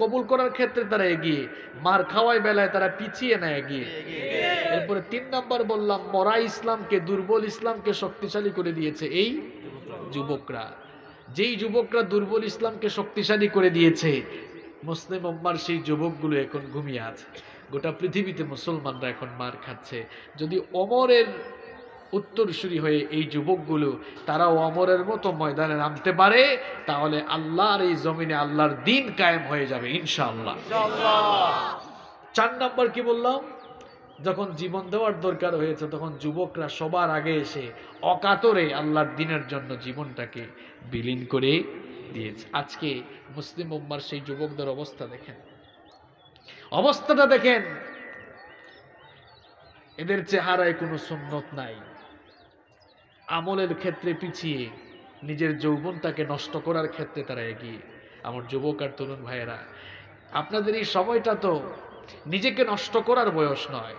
কবুল করার ক্ষেত্রে তারা এগিয়ে, মার খাওয়াই বেলায় তারা পিছিয়ে না এগিয়ে। এরপরে 3 নম্বর বললাম, মরা ইসলামকে, দুর্বল ইসলামকে শক্তিশালী করে দিয়েছে এই যুবকরা। যেই যুবকরা দুর্বল ইসলামকে শক্তিশালী করে দিয়েছে, মুসলিম উম্মার সেই যুবকগুলো এখন ঘুমিয়ে আছে। গোটা পৃথিবীতে মুসলমানরা এখন মার খাচ্ছে। যদি ওমরের উত্তরসূরি হয়ে এই যুবকগুলো তারাও ওমরের মতো ময়দানে নামতে পারে, তাহলে আল্লাহর এই জমিনে আল্লাহর দ্বীন কায়েম হয়ে যাবে ইনশাআল্লাহ। 4 নম্বর কি বললাম, যখন জীবন দেওয়ার দরকার হয়েছে, তখন যুবকরা সবার আগে এসে অকাতরে আল্লাহর দ্বীনের জন্য জীবনটাকে বিলীন করে দিয়েছে। আজকে মুসলিম উম্মার সেই যুবকদের অবস্থা দেখেন, অবস্থাটা দেখেন, এদের চেহারায় কোনো সুন্নত নাই, আমলের ক্ষেত্রে পিছিয়ে, নিজের যৌবনটাকে নষ্ট করার ক্ষেত্রে তারা এগিয়ে। আমার যুবক আর তরুণ ভাইয়েরা, আপনাদের এই সময়টা তো নিজেকে নষ্ট করার বয়স নয়,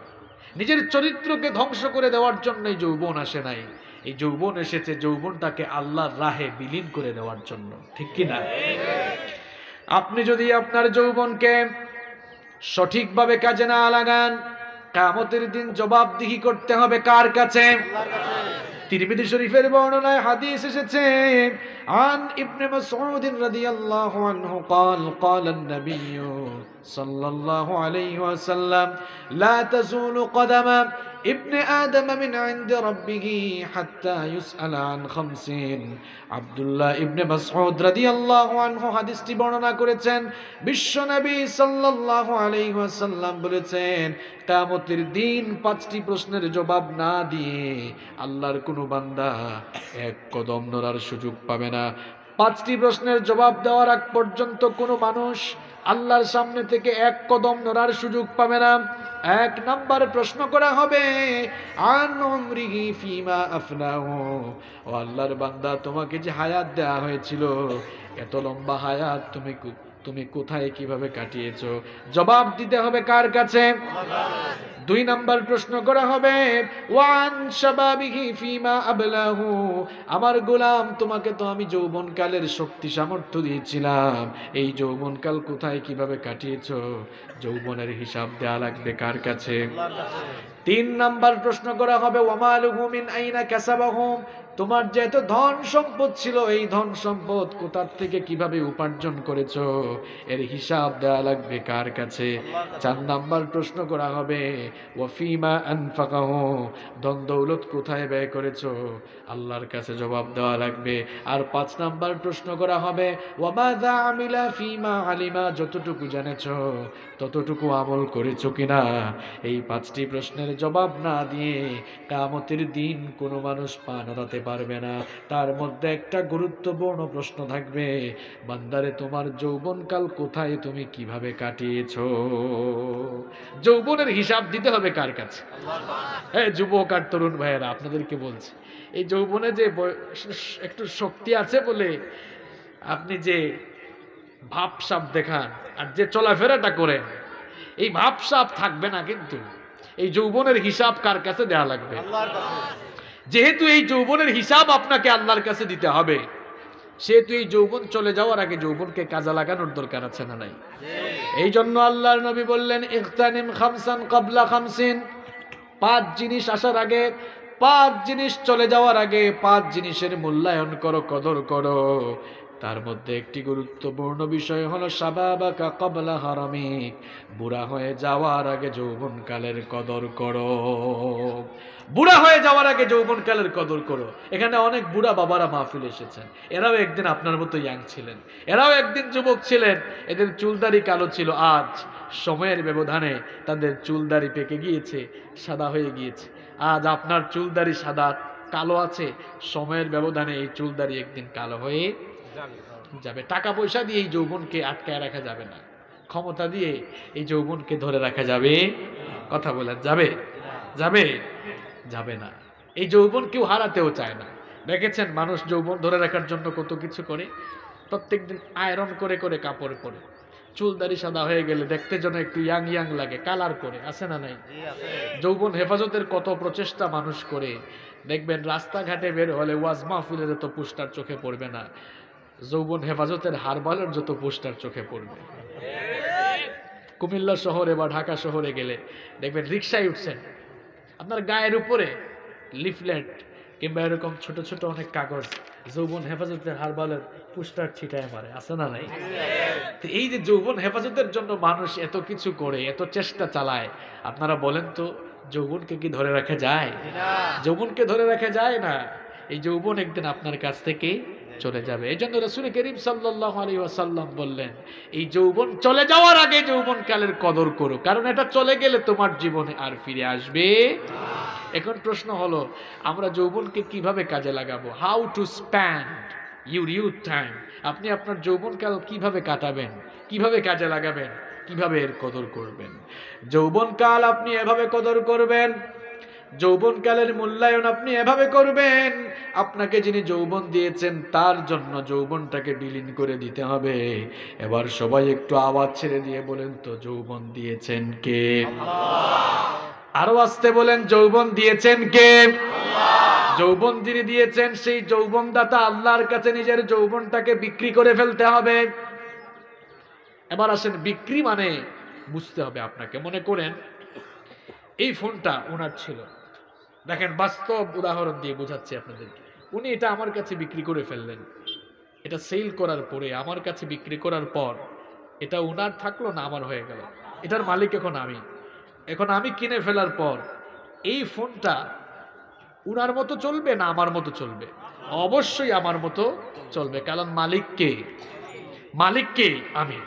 নিজের চরিত্রকে ধ্বংস করে দেওয়ার জন্য এই যৌবন আসে নাই। এই যৌবন এসেছে যৌবনটাকে আল্লাহর রাহে বিলীন করে দেওয়ার জন্য, ঠিক কি না? আপনি যদি আপনার যৌবনকে সঠিকভাবে কাজে না লাগান, কিয়ামতের দিন জবাবদিহি করতে হবে কার কাছে? তিরমিজি শরীফের বর্ণনায় হাদিস এসেছে, আন ইবনে মাসউদ রাদিয়াল্লাহু আনহু قال قال النبي صلى الله عليه وسلم لا تزول قدم ابن آدم من عند ربه حتى يسأل عن 50। আব্দুল্লাহ ইবনে মাসউদ রাদিয়াল্লাহু আনহু হাদিসটি বর্ণনা করেছেন। বিশ্বনবী সাল্লাল্লাহু আলাইহি ওয়াসাল্লাম বলেছেন, কিয়ামতের দিন 5টি প্রশ্নের জবাব না দিয়ে আল্লাহর কোনো বান্দা এক কদম নড়ার সুযোগ পাবে না। 5টি প্রশ্নের জবাব দেওয়ার আগ পর্যন্ত কোনো মানুষ আল্লাহর সামনে থেকে এক কদম নড়ার সুযোগ পাবে না। এক নম্বর প্রশ্ন করা হবে আন উমরিহি ফিমা আফনাহু, ও আল্লাহর বান্দা তোমাকে যে হায়াত দেয়া হয়েছিল, এত লম্বা হায়াত তুমি কোথায় কিভাবে কাটিয়েছো? জবাব দিতে হবে কার কাছে? দুই নাম্বার প্রশ্ন করা হবে ওয়ান শাবাবিহি ফিমা আবলাহু, আমার গোলাম তোমাকে তো আমি যৌবনকালের শক্তি সামর্থ্য দিয়েছিলাম, এই যৌবনকাল কোথায় কিভাবে কাটিয়েছো? যৌবনের হিসাব দেয়া লাগবে কার কাছে? তিন নাম্বার প্রশ্ন করা হবে ওয়ামালুহু মিন আইনা কাসাবাহু, তোমার যে এত ধন সম্পদ ছিল, এই ধন সম্পদ কোথা থেকে কিভাবে উপার্জন করেছো, এর হিসাব দেওয়া লাগবে কার কাছে? চার নাম্বার প্রশ্ন করা হবে ওয়াফিমা আনফাকাহু, ধন দৌলত কোথায় ব্যয় করেছো, আল্লাহর কাছে জবাব দেওয়া লাগবে। আর পাঁচ নাম্বার প্রশ্ন করা হবে ওয়ামাযা আমিলা ফিমা আলিমা, যতটুকু জেনেছো ততটুকু আমল করেছো কিনা? এই পাঁচটি প্রশ্নের জবাব না দিয়ে কিয়ামতের দিন কোনো মানুষ পা নাড়াতে পারবে না। তার মধ্যে একটা গুরুত্বপূর্ণ প্রশ্ন থাকবে, বান্দারে তোমার যৌবনকাল কোথায়, তুমি কিভাবে কাটিয়েছো? যৌবনের হিসাব দিতে হবে কার কাছে? হ্যাঁ, যুবক আর তরুণ ভাইয়েরা, আপনাদেরকে বলছি, এই যৌবনে যে একটু শক্তি আছে বলে আপনি যে ভাবসাব দেখান আর যে চলাফেরাটা করেন, এই ভাবসাব থাকবে না। কিন্তু এই যৌবনের হিসাব কার কাছে দেয়া লাগবে? যেহেতু এই যৌবনের হিসাব আপনাকে আল্লাহর কাছে দিতে হবে, সেহেতু এই যৌবন চলে যাওয়ার আগে যৌবনকে কাজে লাগানোর দরকার আছে না নাই? এই জন্য আল্লাহর নবী বললেন ইগতানিম খামসান ক্বাবলা খামসিন, পাঁচ জিনিস আসার আগে, পাঁচ জিনিস চলে যাওয়ার আগে, পাঁচ জিনিসের মূল্যায়ন করো, কদর করো। তার মধ্যে একটি গুরুত্বপূর্ণ বিষয় হলো শাবাবাকা ক্বাবলা হারামিক, বুড়া হয়ে যাওয়ার আগে যৌবনকালের কদর করো। বুড়া হয়ে যাওয়ার আগে যৌবনকালের কদর করো। এখানে অনেক বুড়া বাবারা মাহফিলে এসেছেন, এরাও একদিন আপনার মতো ইয়াং ছিলেন, এরাও একদিন যুবক ছিলেন, এদের চুলদাড়ি কালো ছিল, আজ সময়ের ব্যবধানে তাদের চুলদাড়ি পেকে গিয়েছে, সাদা হয়ে গিয়েছে। আজ আপনার চুলদাড়ি সাদা কালো আছে, সময়ের ব্যবধানে এই চুলদাড়ি একদিন কালো হয়ে যাবে। টাকা পয়সা দিয়ে এই যৌবনকে আটকায় রাখা যাবে না, ক্ষমতা দিয়ে এই যৌবনকে ধরে রাখা যাবে? কথা বলেন, যাবে? যাবে? যাবে না। এই যৌবন কেউ হারাতেও চায় না। দেখেছেন মানুষ যৌবন ধরে রাখার জন্য কত কিছু করে, প্রত্যেকদিন আয়রন করে করে কাপড় পরে, চুলদারি সাদা হয়ে গেলে দেখতে যেন একটু ইয়াং ইয়াং লাগে, কালার করে, আছে না নাই? যৌবন হেফাজতের কত প্রচেষ্টা মানুষ করে। দেখবেন রাস্তাঘাটে বের হলে ওয়াজ মাহফিলের যত পোস্টার চোখে পড়বে না, যৌবন হেফাজতের হারবালের যত পোস্টার চোখে পড়বে। কুমিল্লা শহরে বা ঢাকা শহরে গেলে দেখবেন রিক্সায় উঠছেন, আপনার গায়ের উপরে লিফলেট কিংবা এরকম ছোট ছোট অনেক কাগজ যৌবন হেফাজতের হারবালের পোস্টার ছিটায় মারে, আছে না নাই? তো এই যে যৌবন হেফাজতের জন্য মানুষ এত কিছু করে, এত চেষ্টা চালায়, আপনারা বলেন তো যৌবনকে কি ধরে রাখা যায়? যৌবনকে ধরে রাখা যায় না। এই যৌবন একদিন আপনার কাছ থেকে চলে যাবে। এই জন্য রাসূল করিম সাল্লাল্লাহু আলাইহি ওয়াসাল্লাম বললেন এই যৌবন চলে যাওয়ার আগে যৌবনকালের কদর করো, কারণ এটা চলে গেলে তোমার জীবনে আর ফিরে আসবে। এখন প্রশ্ন হলো আমরা যৌবনকে কিভাবে কাজে লাগাবো? How to spend your youth time. আপনি আপনার যৌবনকাল কিভাবে কাটাবেন, কিভাবে কাজে লাগাবেন, কিভাবে এর কদর করবেন? যৌবনকাল আপনি এভাবে কদর করবেন, যৌবনকালের মূল্যায়ন আপনি এভাবে করবেন, আপনাকে যিনি যৌবন দিয়েছেন তার জন্য যৌবনটাকে বিলীন করে দিতে হবে। এবার সবাই একটু আওয়াজ ছেড়ে দিয়ে বলেন তো যৌবন দিয়েছেন কে? আরো আস্তে বলেন, যৌবন দিয়েছেন কে? যৌবন যিনি দিয়েছেন সেই যৌবনদাতা আল্লাহর কাছে নিজের যৌবনটাকে বিক্রি করে ফেলতে হবে। এবার আসেন, বিক্রি মানে বুঝতে হবে আপনাকে। মনে করেন এই ফোনটা ওনার ছিল, দেখেন বাস্তব উদাহরণ দিয়ে বোঝাচ্ছি আপনাদেরকে। উনি এটা আমার কাছে বিক্রি করে ফেললেন, এটা সেল করার পরে আমার কাছে বিক্রি করার পর এটা ওনার থাকলো না আমার হয়ে গেল, এটার মালিক এখন আমি। এখন আমি কিনে ফেলার পর এই ফোনটা উনার মতো চলবে না আমার মতো চলবে? অবশ্যই আমার মতো চলবে, কারণ মালিককে, মালিককে আমি।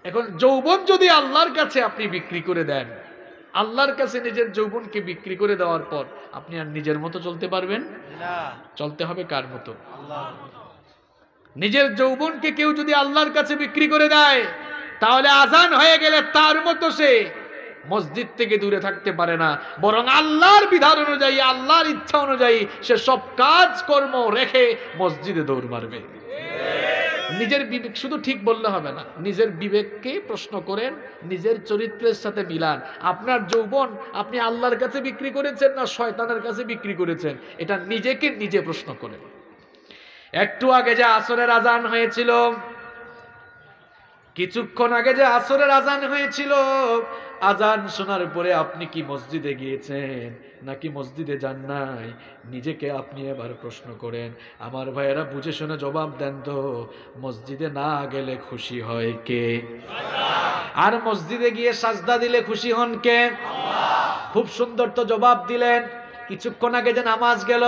এখন যৌবন যদি আল্লাহর কাছে আপনি বিক্রি করে দেন, আল্লাহর কাছে নিজের যৌবনকে বিক্রি করে দেওয়ার পর আপনি আর নিজের মতো চলতে পারবেন না। চলতে হবে কার মতো? নিজের যৌবনকে কেউ যদি আল্লাহর কাছে বিক্রি করে দেয়, তাহলে আজান হয়ে গেলে তার মতো সে মসজিদ থেকে দূরে থাকতে পারে না, বরং আল্লাহর বিধান অনুযায়ী, আল্লাহর ইচ্ছা অনুযায়ী সে সব কাজ কর্ম রেখে মসজিদে দৌড় মারবে। নিজের বিবেক শুধু ঠিক বললে হবে না, নিজের বিবেককে প্রশ্ন করেন, নিজের চরিত্রের সাথে মিলান। আপনার যৌবন আপনি আল্লাহর কাছে বিক্রি করেছেন না শয়তানের কাছে বিক্রি করেছেন, এটা নিজেকে নিজে প্রশ্ন করেন। একটু আগে যে আসরের আজান হয়েছিল, কিছুক্ষণ আগে যে আসরের আজান হয়েছিল, আজান শোনার পরে আপনি কি মসজিদে গিয়েছেন নাকি মসজিদে যান নাই? নিজেকে আপনি এবার প্রশ্ন করেন। আমার ভাইয়েরা বুঝে শুনে জবাব দেন তো, মসজিদে না গেলে খুশি হয় কে? আর মসজিদে গিয়ে সাজদা দিলে খুশি হন কে? খুব সুন্দর তো জবাব দিলেন। কিছুক্ষণ আগে যে নামাজ গেল,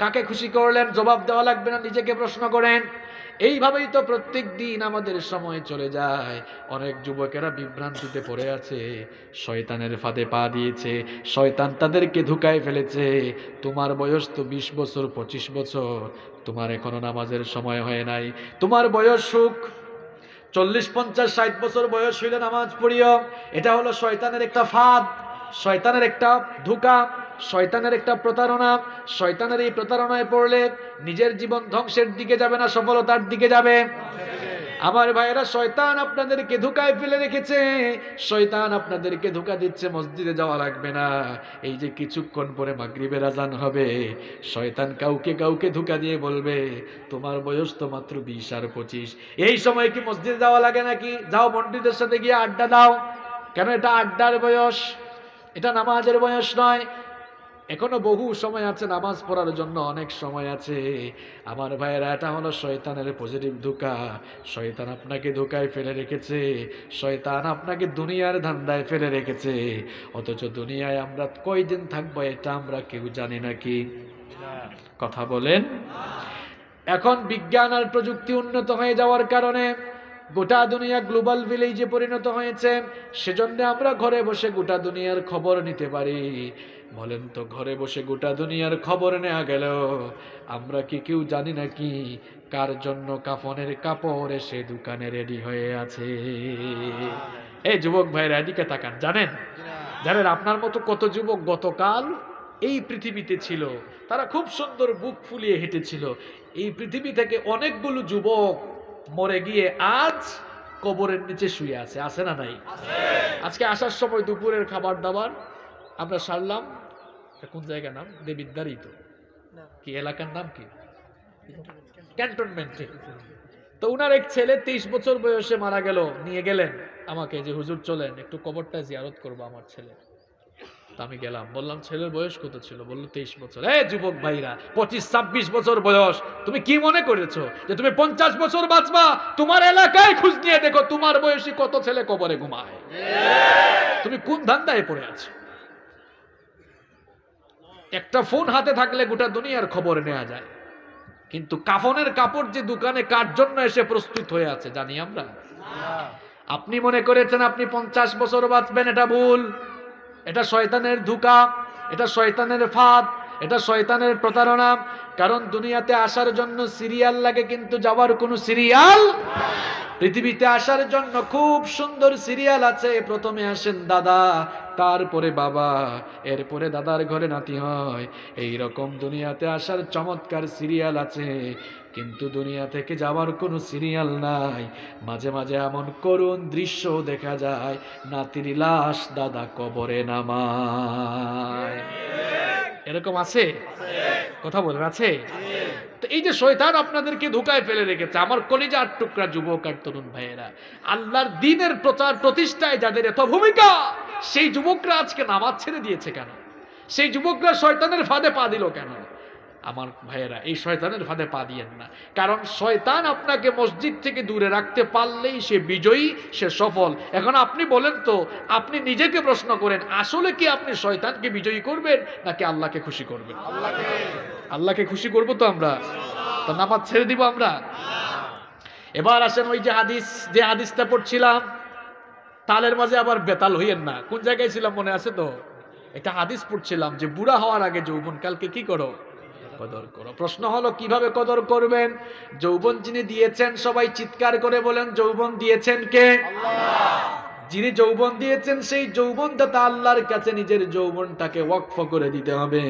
কাকে খুশি করলেন? জবাব দেওয়া লাগবে না, নিজেকে প্রশ্ন করেন। এইভাবেই তো প্রত্যেক দিন আমাদের সময় চলে যায়। অনেক যুবকেরা বিভ্রান্তিতে পড়ে আছে, শয়তানের ফাঁদে পা দিয়েছে, শয়তান তাদেরকে ধোঁকায় ফেলেছে। তোমার বয়স তো 20 বছর 25 বছর, তোমার এখনো নামাজের সময় হয় নাই। তোমার বয়স সুখ 40 50 60 বছর বয়স হইলে নামাজ পড়িও। এটা হলো শয়তানের একটা ফাঁদ, শয়তানের একটা ধোঁকা, শয়তানের একটা প্রতারণা। শয়তানের এই প্রতারণায় পড়লে নিজের জীবন ধ্বংসের দিকে যাবে না, সফলতার দিকে যাবে। আমার ভাইয়েরা, শয়তান আপনাদেরকে ধোঁকায় ফেলে রেখেছে, শয়তান আপনাদেরকে ধোঁকা দিচ্ছে। মসজিদে যাওয়া লাগবে না, এই যে কিছুক্ষণ পরে মাগরিবের আজান হবে, শয়তান কাউকে কাউকে ধোঁকা দিয়ে বলবে তোমার বয়স তো মাত্র 20 আর 25। এই সময় কি মসজিদে যাওয়া লাগে নাকি? যাও বন্ধুদের সাথে গিয়ে আড্ডা দাও। কেন? এটা আড্ডার বয়স, এটা নামাজের বয়স নয়। এখনো বহু সময় আছে নামাজ পড়ার জন্য, অনেক সময় আছে। আমার ভাইয়েরা, এটা হলো শয়তানের পজিটিভ ধোঁকা। শয়তান আপনাকে ধোঁকায় ফেলে রেখেছে, শয়তান আপনাকে দুনিয়ার ধান্দায় ফেলে রেখেছে। অথচ দুনিয়ায় আমরা কয়দিন থাকবো এটা আমরা কেউ জানি নাকি? কথা বলেন। এখন বিজ্ঞান আর প্রযুক্তি উন্নত হয়ে যাওয়ার কারণে গোটা দুনিয়া গ্লোবাল ভিলেজে পরিণত হয়েছে। সেজন্য আমরা ঘরে বসে গোটা দুনিয়ার খবর নিতে পারি। বলেন তো, ঘরে বসে গোটা দুনিয়ার খবর নেওয়া গেল, আমরা কি কেউ জানি নাকি কার জন্য কাফনের কাপড় এসে দোকানে রেডি হয়ে আছে? এই যুবক ভাইরা এদিকে তাকান। জানেন জানেন আপনার মতো কত যুবক গতকাল এই পৃথিবীতে ছিল, তারা খুব সুন্দর বুক ফুলিয়ে হেঁটেছিল। এই পৃথিবী থেকে অনেকগুলো যুবক মরে গিয়ে আজ কবরের নিচে শুয়ে আছে। আছে না নাই? আজকে আসার সময় দুপুরের খাবার দাবার আমরা সারলাম। কোন জায়গার নাম? দেবিদ্বারই তো, কি এলাকার নাম কি? ক্যান্টনমেন্টে। তো উনার এক ছেলে 23 বছর বয়সে মারা গেল। নিয়ে গেলেন আমাকে যে হুজুর চলেন একটু কবরটা জিয়ারত করবো আমার ছেলে। আমি গেলাম, বললাম ছেলের বয়স কত ছিল? বললো 23 বছর। যুবক ভাইরা, 25-26 বছর বয়স, তুমি কি মনে করেছো যে তুমি 50 বছর বাঁচবা? তোমার এলাকায় খোঁজ নিয়ে দেখো তোমার বয়সী কত ছেলে কবরে ঘুমায়। তুমি কোন ধান্দায় পড়ে আছো? একটা ফোন হাতে থাকলে গোটা দুনিয়ার খবর নেওয়া যায়, কিন্তু কাফনের কাপড় যে দোকানে কার জন্য এসে প্রস্তুত হয়ে আছে জানি আমরা? আপনি মনে করেছেন আপনি 50 বছর বাঁচবেন, এটা ভুল। এটা শয়তানের ধোঁকা, এটা শয়তানের ফাঁদ, এটা শয়তানের প্রতারণা। কারণ দুনিয়াতে আসার জন্য সিরিয়াল লাগে, কিন্তু যাওয়ার কোনো সিরিয়াল। পৃথিবীতে আসার জন্য খুব সুন্দর সিরিয়াল আছে। প্রথমে আসেন দাদা, তারপরে বাবা, এরপরে দাদার ঘরে নাতি হয়। এই রকম দুনিয়াতে আসার চমৎকার সিরিয়াল আছে, কিন্তু দুনিয়া থেকে যাওয়ার কোনো সিরিয়াল নাই। মাঝে মাঝে এমন করুণ দৃশ্য দেখা যায়, নাতির লাশ দাদা কবরে নামায়। এরকম আছে? কথা বলেন, আছে? তো এই যে শয়তান আপনাদেরকে ধোঁকায় ফেলে রেখেছে, আমার কলিজার টুকরা যুবক আর তরুণ ভাইয়েরা, আল্লাহর দ্বীনের প্রচার প্রতিষ্ঠায় যাদের এত ভূমিকা, সেই যুবকরা আজকে নামাজ ছেড়ে দিয়েছে কেন? সেই যুবকরা শয়তানের ফাঁদে পা দিল কেন? আমার ভাইয়েরা, এই শয়তানের ফাঁদে পা দিয়েন না। কারণ শয়তান আপনাকে মসজিদ থেকে দূরে রাখতে পারলেই সে বিজয়ী, সে সফল। এখন আপনি বলেন তো, আপনি নিজেকে প্রশ্ন করেন, আসলে কি আপনি শয়তানকে বিজয়ী করবেন নাকি আল্লাহকে খুশি করবেন? আল্লাহকে খুশি করবো তো আমরা, তো নামাজ ছেড়ে দিব আমরা? এবার আসেন ওই যে হাদিসটা পড়ছিলাম, তালের মাঝে আবার বেতাল হইয়েন না। কোন জায়গায় ছিলাম মনে আছে তো? একটা হাদিস পড়ছিলাম যে বুড়া হওয়ার আগে যৌবনকালকে কি করো? কদর করো। প্রশ্ন হলো কিভাবে কদর করবেন? যৌবন যিনি দিয়েছেন সবাই চিৎকার করে বলেন, যৌবন দিয়েছেন কে? আল্লাহ। যিনি যৌবন দিয়েছেন সেই যৌবনটা আল্লাহর কাছে নিজের যৌবনটাকে ওয়াকফ করে দিতে হবে।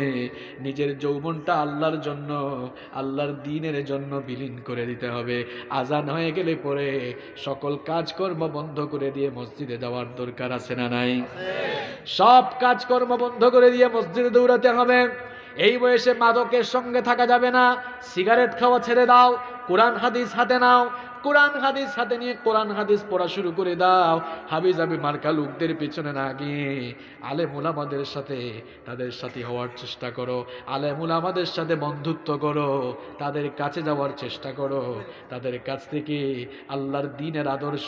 নিজের যৌবনটা আল্লাহর জন্য, আল্লাহর দ্বীনের জন্য বিলীন করে দিতে হবে। আজান হয়ে গেলে পরে সকল কাজকর্ম বন্ধ করে দিয়ে মসজিদে যাওয়ার দরকার আছে না নাই? সব কাজকর্ম বন্ধ করে দিয়ে মসজিদে দৌড়াতে হবে। এই বয়সে মাদকের সঙ্গে থাকা যাবে না। সিগারেট খাওয়া ছেড়ে দাও, কোরআন হাদিস হাতে নাও, কোরআন হাদিস হাতে নিয়ে কোরআন হাদিস পড়া শুরু করে দাও। হাবিজাবি মার্কা লোকদের পিছনে না গিয়ে আলেম উলামাদের সাথে, তাদের সাথে হওয়ার চেষ্টা করো। আলেম উলামাদের সাথে বন্ধুত্ব করো, তাদের কাছে যাওয়ার চেষ্টা করো, তাদের কাছ থেকে আল্লাহর দ্বীনের আদর্শ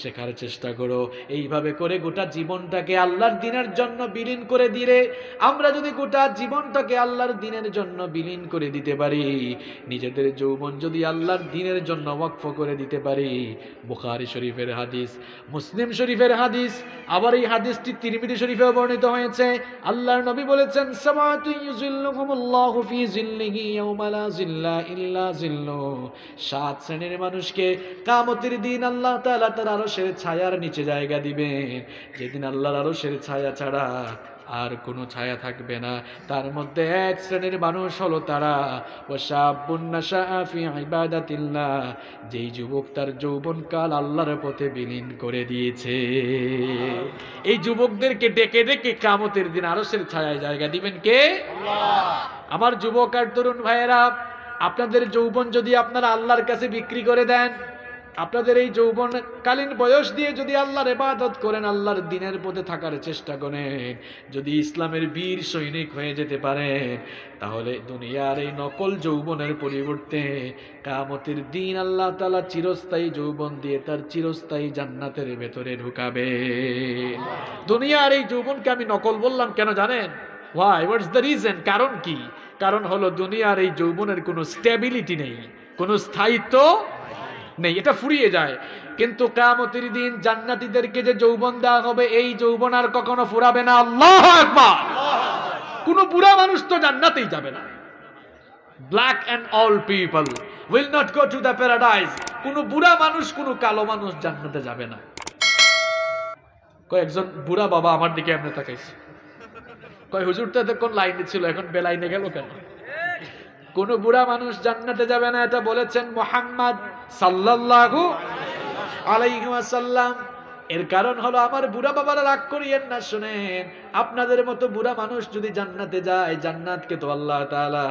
শেখার চেষ্টা করো। এইভাবে করে গোটা জীবনটাকে আল্লাহর দ্বীনের জন্য বিলীন করে দিলে, আমরা যদি গোটা জীবনটাকে আল্লাহর দ্বীনের জন্য বিলীন করে দিতে পারি, নিজেদের যৌবন যদি আল্লাহর দ্বীনের জন্য ওয়াকফ করে দিতে পারি, বুখারী শরীফের হাদিস, মুসলিম শরীফের হাদিস, আবার এই হাদিসটি তিরমিজি শরীফেও বর্ণিত হয়েছে। আল্লাহর নবী বলেছেন, সামাতু ইউযিল্লুহুমুল্লাহু ফি যিল্লিহি ইয়াওমা লা যিল্লা ইল্লা যিল্লু। 7 শ্রেণীর মানুষকে কিয়ামতের দিন আল্লাহ তাআলা তার আরশের ছায়ার নিচে জায়গা দিবেন, যেদিন আল্লাহর আরশের ছায়া ছাড়া আর কোনো ছায়া থাকবে না। তার মধ্যে এক শ্রেণীর মানুষ হলো তারা, ওয়াশাবুন নাশাআ ফি ইবাদাতিল্লাহ, যেই যুবক তার যৌবনকাল আল্লাহর পথে বিলীন করে দিয়েছে। এই যুবকদেরকে ডেকে ডেকে কিয়ামতের দিন আরশের ছায়ায় জায়গা দিবেন কে? আল্লাহ। আমার যুবক আর তরুণ ভাইয়েরা, আপনাদের যৌবন যদি আপনারা আল্লাহর কাছে বিক্রি করে দেন, আপনাদের এই যৌবনকালীন বয়স দিয়ে যদি আল্লাহর ইবাদত করেন, আল্লাহর দ্বীনের পথে থাকার চেষ্টা করেন, যদি ইসলামের বীর সৈনিক হয়ে যেতে পারেন, তাহলে দুনিয়ার এই নকল যৌবনের পরিবর্তে কিয়ামতের দিন আল্লাহ তাআলা চিরস্থায়ী যৌবন দিয়ে তার চিরস্থায়ী জান্নাতের ভেতরে ঢুকাবে। দুনিয়ার এই যৌবনকে আমি নকল বললাম কেন জানেন? Why? What's the reason? কারণ কি? কারণ হলো দুনিয়ার এই যৌবনের কোনো স্টেবিলিটি নেই, কোনো স্থায়িত্ব নেই, এটা ফুরিয়ে যায়। কিন্তু কিয়ামতের দিন জান্নাতীদেরকে যে যৌবন দেওয়া হবে, এই যৌবন আর কখনো ফুরাবে না। আল্লাহু আকবার। কোনো বুড়া মানুষ তো জান্নাতেই যাবে না। Black and all people will not go to the paradise. কোনো বুড়া মানুষ, কোনো কালো মানুষ জান্নাতে যাবে না। কয়েকজন বুড়া বাবা আমার দিকে এমনি তাকাইছে, কয় হুজুর তো এতক্ষণ লাইনে ছিল, এখন বেলাইনে গেল কেন? কোন বুড়া মানুষ জান্নাতে যাবে না, এটা বলেছেন মুহাম্মদ সাল্লাল্লাহু আলাইহি ওয়াসাল্লাম। এর কারণ হলো, আমার বুড়া বাবারা রাগ করিয়েন না, শুনেন, আপনাদের মতো বুড়া মানুষ যদি জান্নাতে যায়, জান্নাতকে তো আল্লাহ তাআলা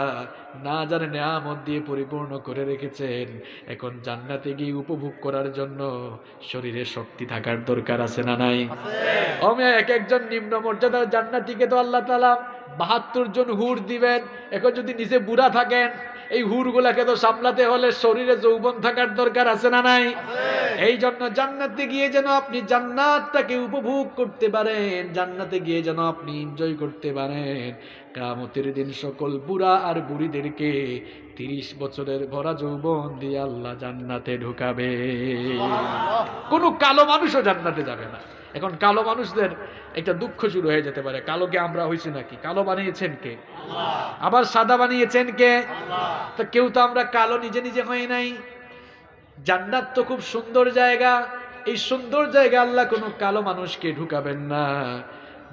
না জানে নিয়ামত দিয়ে পরিপূর্ণ করে রেখেছেন। এখন জান্নাতে গিয়ে উপভোগ করার জন্য শরীরে শক্তি থাকার দরকার আছে না নাই? আমি এক একজন নিম্ন মর্যাদার জান্নাতীকে তো আল্লাহ তাআলা 72 জন হুর দিবেন। এখন যদি নিচে বুড়া থাকেন, এই হুরগুলাকে তো সামলাতে হলে শরীরে যৌবন থাকার দরকার আছে না নাই? এই জন্য জান্নাতে গিয়ে যেন আপনি জান্নাতটাকে উপভোগ করতে পারেন, জান্নাতে গিয়ে যেন আপনি এনজয় করতে পারেন, কিয়ামতের দিন সকল বুড়া আর বুড়িদেরকে 30 বছরের ভরা যৌবন দিয়ে আল্লাহ জান্নাতে ঢুকাবে। কোনো কালো মানুষও জান্নাতে যাবে না। এখন কালো মানুষদের একটা দুঃখ শুরু হয়ে যেতে পারে, কালোকে আমরা হইছি নাকি? কালো বানিয়েছেন কে? আল্লাহ। আবার সাদা বানিয়েছেন কে? আল্লাহ। তো কেউ তো আমরা কালো নিজে নিজে হই নাই। জান্নাত তো খুব সুন্দর জায়গা, এই সুন্দর জায়গা আল্লাহ কোনো কালো মানুষকে ঢুকাবেন না।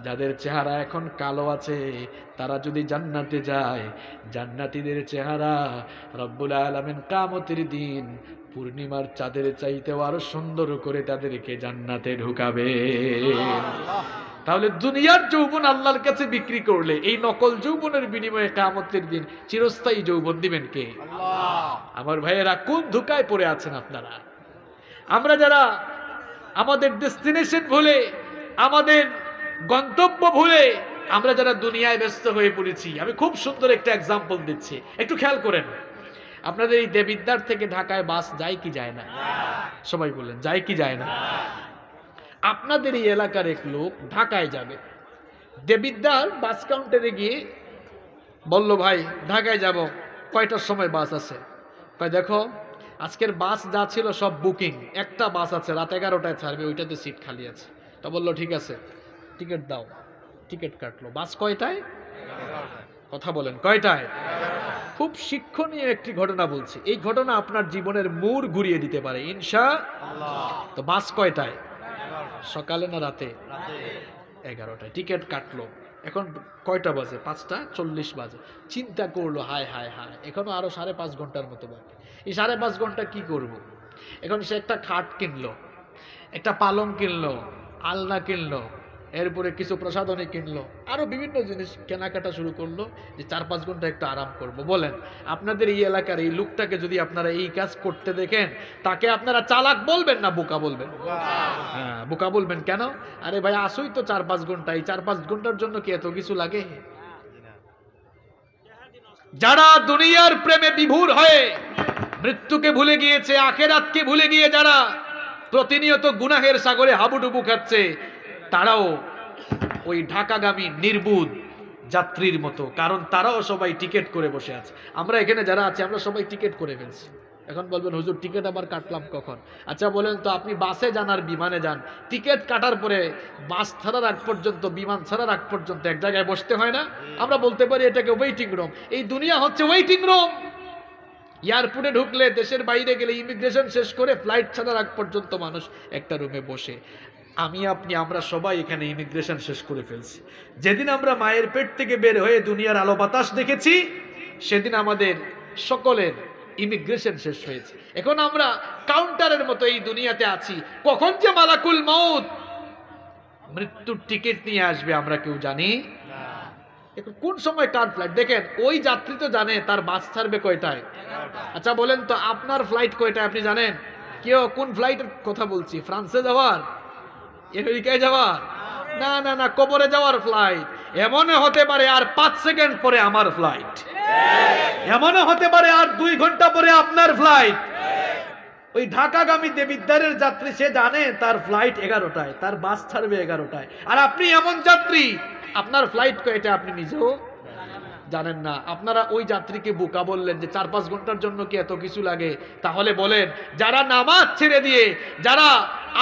যাদের চেহারা এখন কালো আছে, তারা যদি জান্নাতে যায়, জান্নাতীদের চেহারা রব্বুল আলামিন কিয়ামতের দিন পূর্ণিমার চাঁদের চাইতেও আরো সুন্দর করে তাদেরকে জান্নাতে ঢুকাবে। তাহলে দুনিয়ার যৌবন আল্লাহর কাছে বিক্রি করলে, এই নকল যৌবনের বিনিময়ে কিয়ামতের দিন চিরস্থায়ী যৌবন দিবেন কে? আল্লাহ। আমার ভাইয়েরা, কোন ধোঁকায় পড়ে আছেন আপনারা? আমরা যারা আমাদের ডেস্টিনেশন ভুলে, আমাদের গন্তব্য ভুলে আমরা যারা দুনিয়ায় ব্যস্ত হয়ে পড়েছি, আমি খুব সুন্দর একটা এক্সাম্পল দিচ্ছি, একটু খেয়াল করেন। আপনাদের এই দেবিদ্বার থেকে ঢাকায় বাস যায় কি যায় না? সবাই বলেন, যায় কি যায় না? আপনাদের এই এলাকার এক লোক ঢাকায় যাবে, দেবিদ্বার বাস কাউন্টারে গিয়ে বলল, ভাই ঢাকায় যাব, কয়টার সময় বাস আছে? ভাই দেখো, আজকের বাস যা ছিল সব বুকিং, একটা বাস আছে রাত 11টায় ছাড়বে, ওইটাতে সিট খালি আছে। তা বললো ঠিক আছে, টিকিট দাও। টিকিট কাটলো। বাস কয়টায়? কথা বলেন, কয়টায়? খুব শিক্ষণীয় একটি ঘটনা বলছি, এই ঘটনা আপনার জীবনের মোড় ঘুরিয়ে দিতে পারে ইনশাআল্লাহ। তো বাস কয়টায়? সকালে না রাতে? 11টায় টিকিট কাটলো। এখন কয়টা বাজে? 5টা 40 বাজে। চিন্তা করলো, হায় হায় হায়, এখনো আরো 5.5 ঘন্টার মতো বাকি। এই 5.5 ঘন্টা কি করব? এখন সে একটা খাট কিনলো, একটা পালং কিনলো, আলনা কিনলো, এরপরে কিছু প্রসাধনী কিনলো, আরো বিভিন্ন জিনিস কেনাকাটা শুরু করলো, যে 4-5 ঘন্টা একটু আরাম করব। বলেন, আপনাদের এই এলাকার এই লোকটাকে যদি আপনারা এই কাজ করতে দেখেন, তাকে আপনারা চালাক বলবেন না বোকা বলবেন? হ্যাঁ, বোকা বলবেন। কেন? আরে ভাই, আসোই তো 4-5 ঘন্টা, এই 4-5 ঘন্টার জন্য কি এত কিছু লাগে? যারা দুনিয়ার প্রেমে বিভোর হয়ে মৃত্যুকে ভুলে গিয়েছে, আখেরাতকে ভুলে গিয়ে যারা প্রতিনিয়ত গুনাহের সাগরে হাবুডুবু খাচ্ছে, তারাও ওই ঢাকাগামী নির্বুধ যাত্রীর মতো। কারণ তারাও সবাই টিকিট করে বসে আছে। আমরা এখানে যারা আছি, আমরা সবাই টিকিট করে ফেলছি। এখন বলবেন, হুজুর টিকিট আবার কাটলাম কখন? আচ্ছা বলেন তো, আপনি বাসে যান আর বিমানে যান, টিকিট কাটার পরে বাস ছাড়ার আগ পর্যন্ত, বিমান ছাড়ার আগ পর্যন্ত এক জায়গায় বসতে হয় না? আমরা বলতে পারি এটাকে ওয়েটিং রুম। এই দুনিয়া হচ্ছে ওয়েটিং রুম। এয়ারপোর্টে ঢুকলে, দেশের বাইরে গেলে, ইমিগ্রেশন শেষ করে ফ্লাইট ছাড়ার আগ পর্যন্ত মানুষ একটা রুমে বসে। আমি আপনি আমরা সবাই এখানে ইমিগ্রেশন শেষ করে ফেলছি। যেদিন আমরা মায়ের পেট থেকে বের হয়ে দুনিয়ার আলো বাতাস দেখেছি, সেদিন আমাদের সকলের ইমিগ্রেশন শেষ হয়েছে। এখন আমরা কাউন্টারের মতো এই দুনিয়াতে আছি। কখন যে মালাকুল মউত মৃত্যুর টিকিট নিয়ে আসবে আমরা কেউ জানি না। এখন কোন সময় কার ফ্লাইট? দেখেন, ওই যাত্রী তো জানে তার বাস ছাড়বে কয়টায়। আচ্ছা বলেন তো, আপনার ফ্লাইট কয়টায় আপনি জানেন? কেউ কোন ফ্লাইটের কথা বলছি? ফ্রান্সে যাওয়ার, আমেরিকায় যাওয়ার? না না না, কবরে যাওয়ার ফ্লাইট। এমনও হতে পারে আর 5 সেকেন্ড পরে আমার ফ্লাইট, এমনও হতে পারে আর 2 ঘন্টা পরে আপনার ফ্লাইট। ওই ঢাকাগামী দেবিদ্বারের যাত্রী, সে জানে তার ফ্লাইট 11টায়, তার বাস ছাড়বে 11টায়। আর আপনি এমন যাত্রী, আপনার ফ্লাইট কয়টা আপনি নিজেও জানেন না। আপনারা ওই যাত্রীকে বোকা বললেন যে 4-5 ঘন্টার জন্য কি এত কিছু লাগে? তাহলে বলেন, যারা নামাজ ছেড়ে দিয়ে, যারা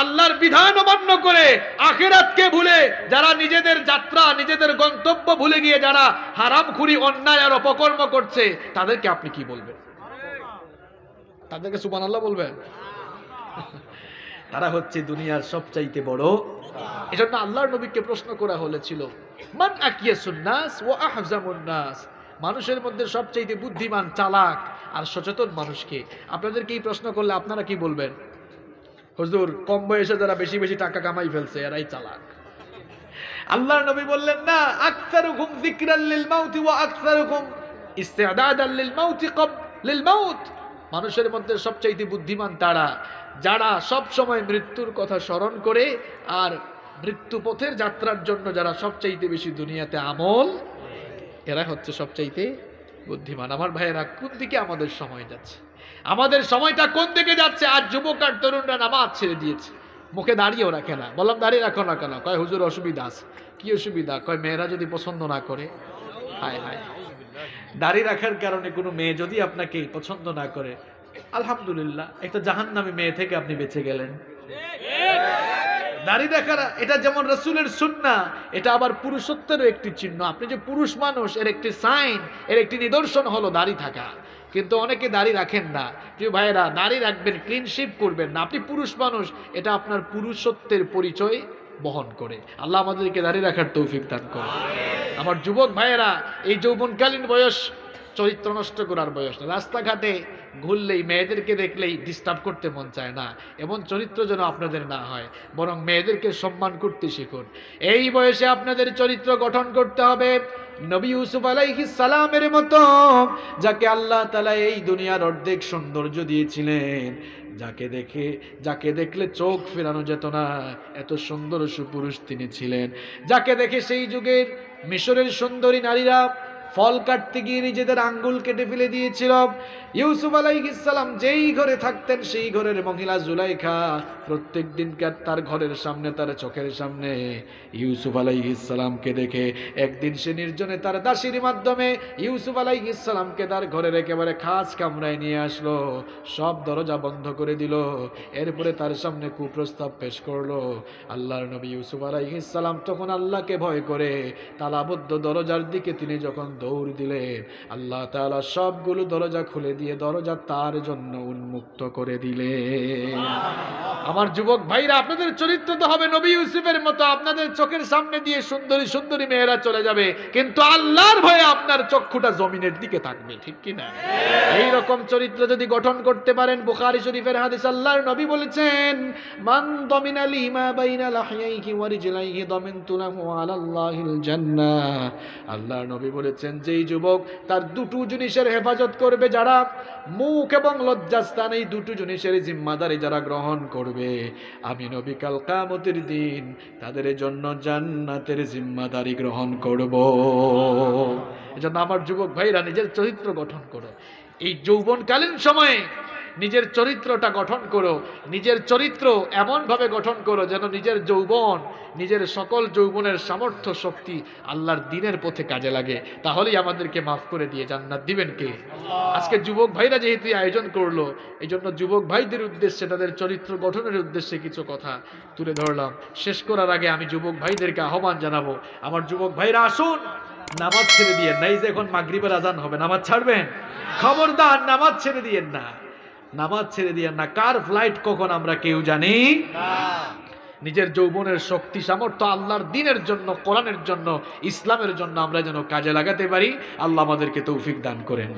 আল্লাহর বিধান অমান্য করে, আখিরাতকে ভুলে, যারা নিজেদের যাত্রা, নিজেদের গন্তব্য ভুলে গিয়ে যারা হারামখুরি, অন্যায় আর অপকর্ম করছে, তাদেরকে আপনি কি বলবেন? তাদেরকে সুবহানাল্লাহ বলবেন? তারা হচ্ছে দুনিয়ার সবচাইতে বড়। এজন্য আল্লাহর নবীকে প্রশ্ন করা হয়েছিল, মান আকিয়াসুন নাস ওয়া আহজামুন নাস, মানুষের মধ্যে সবচাইতে বুদ্ধিমান, চালাক আর সচেতন মানুষকে। আপনাদেরকে এই প্রশ্ন করলে আপনারা কি বলবেন? হুজুর, কম বয়সে যারা বেশি বেশি টাকা কামাই ফেলছে এরাই চালাক। আল্লাহর নবী বললেন, না, আকসারুকুম যিকরাল লিল মাউতি ওয়া আকসারুকুম ইসতিআদাদাল লিল মাউতি লিল মাউত। মানুষের মধ্যে সবচাইতে বুদ্ধিমান তারা যারা সব সময় মৃত্যুর কথা স্মরণ করে, আর মৃত্যু পথের যাত্রার জন্য যারা সবচাইতে বেশি দুনিয়াতে আমল, এরা হচ্ছে সবচাইতে বুদ্ধিমান। আমার ভাইয়েরা, কোন দিকে আমাদের সময় যাচ্ছে? আমাদের সময়টা কোন দিকে যাচ্ছে? আজ যুবক আর তরুণরা নামাজ ছেড়ে দিয়েছে, মুখে দাঁড়িয়েও রাখে না। বললাম, দাঁড়িয়ে রাখো না কেন? কয় হুজুর অসুবিধা আছে। কি অসুবিধা? কয় মেয়েরা যদি পছন্দ না করে। হায় হায়, দাঁড়িয়ে রাখার কারণে কোনো মেয়ে যদি আপনাকে পছন্দ না করে, আলহামদুলিল্লাহ, একটা জাহান্নামী মেয়ে থেকে আপনি বেঁচে গেলেন। দাঁড়িয়ে রাখার, এটা যেমন রাসূলের সুন্নাহ, এটা আবার পুরুষত্বেরও একটি চিহ্ন। আপনি যে পুরুষ মানুষ, এর একটি সাইন, এর একটি নিদর্শন হলো দাড়ি থাকা। কিন্তু অনেকে দাড়ি রাখেন না। প্রিয় ভাইয়েরা, দাড়ি রাখবেন, ক্লিন শেভ করবেন না। আপনি পুরুষ মানুষ, এটা আপনার পুরুষত্বের পরিচয় বহন করে। আল্লাহ আমাদেরকে দাঁড়িয়ে রাখার তৌফিক দান করে। আমার যুবক ভাইয়েরা, এই যৌবনকালীন বয়স চরিত্র নষ্ট করার বয়স না। রাস্তাঘাটে ঘুরলেই, মেয়েদেরকে দেখলেই ডিস্টার্ব করতে মন চায় না, এমন চরিত্র যেন আপনাদের না হয়। বরং মেয়েদেরকে সম্মান করতে শিখুন। এই বয়সে আপনাদের চরিত্র গঠন করতে হবে নবী ইউসুফ আলাইহিস সালামের মতো, যাকে আল্লাহ তাআলা এই দুনিয়ার অর্ধেক সৌন্দর্য দিয়েছিলেন, যাকে দেখলে চোখ ফেরানো যেত না, এত সুন্দর সুপুরুষ তিনি ছিলেন। যাকে দেখে সেই যুগের মিশরের সুন্দরী নারীরা ফল কাটতে গিয়ে নিজেদের আঙ্গুল কেটে ফেলে দিয়েছিল। ইউসুফ আলাইহিস সালাম যেই ঘরে থাকতেন, সেই ঘরের মহিলা জুলাইখা প্রত্যেক দিনকার তার ঘরের সামনে, তার চোখের সামনে ইউসুফ আলাইহিস সালামকে দেখে একদিন সে নির্জনে তার দাসীর মাধ্যমে ইউসুফ আলাইহিস সালামকে তার ঘরের একেবারে খাস কামরায় নিয়ে আসলো, সব দরজা বন্ধ করে দিল। এরপরে তার সামনে কুপ্রস্তাব পেশ করলো। আল্লাহর নবী ইউসুফ আলাইহিস সালাম তখন আল্লাহকে ভয় করে তালাবদ্ধ দরজার দিকে তিনি যখন দৌড় দিলেন, আল্লাহ তাআলা সবগুলো দরজা খুলে দিয়ে দরজা তার জন্য উন্মুক্ত করে দিলেন। আমার যুবক ভাইরা, আপনাদের চরিত্র তো হবে নবী ইউসুফের মতো, আপনাদের চোখের সামনে দিয়ে সুন্দরী সুন্দরী মেয়েরা চলে যাবে, কিন্তু আল্লাহর ভয়ে আপনার চক্ষুটা জমিনের দিকে থাকবে, ঠিক কি না? এই রকম চরিত্র যদি গঠন করতে পারেন, বুখারী শরীফের হাদিস, আল্লাহর নবী বলেছেন, মান দামিনা লিমা বাইনা লাহইহি ওয়া রিজলাইহি দামিনতু লাহু আলাল্লাহিল জান্নাহ। আল্লাহর নবী বলেছেন, যেই যুবক তার দুটো জিনিসের হেফাজত করবে, যারা মুখ এবং লজ্জাস্থান এই দুটো জিনিসের জিম্মাদারি যারা গ্রহণ করবে, আমি নবী কাল কিয়ামতের দিন তাদের জন্য জান্নাতের জিম্মাদারি গ্রহণ করব। এজন্য আমার যুবক ভাইরা, নিজের চরিত্র গঠন করো। এই যৌবনকালীন সময়ে নিজের চরিত্রটা গঠন করো। নিজের চরিত্র এমনভাবে গঠন করো যেন নিজের যৌবন, নিজের সকল যৌবনের সামর্থ্য শক্তি আল্লাহর দ্বীনের পথে কাজে লাগে। তাহলেই আমাদেরকে মাফ করে দিয়ে জান্নাত দিবেন কে? আজকে যুবক ভাইরা যেহেতু আয়োজন করলো, এই জন্য যুবক ভাইদের উদ্দেশ্যে, তাদের চরিত্র গঠনের উদ্দেশ্যে কিছু কথা তুলে ধরলাম। শেষ করার আগে আমি যুবক ভাইদেরকে আহ্বান জানাবো, আমার যুবক ভাইরা আসুন, নামাজ ছেড়ে দিয়েন না। এই যে এখন মাগরিবের আজান হবে, নামাজ ছাড়বেন? খবরদার নামাজ ছেড়ে দিয়েন না, নামাজ ছেড়ে দিয়েন না। কার ফ্লাইট কখন আমরা কেউ জানি না। নিজের যৌবনের শক্তি সামর্থ্য আল্লাহর দ্বীনের জন্য, কোরআনের জন্য, ইসলামের জন্য আমরা যেন কাজে লাগাতে পারি। আল্লাহ আমাদেরকে তৌফিক দান করেন।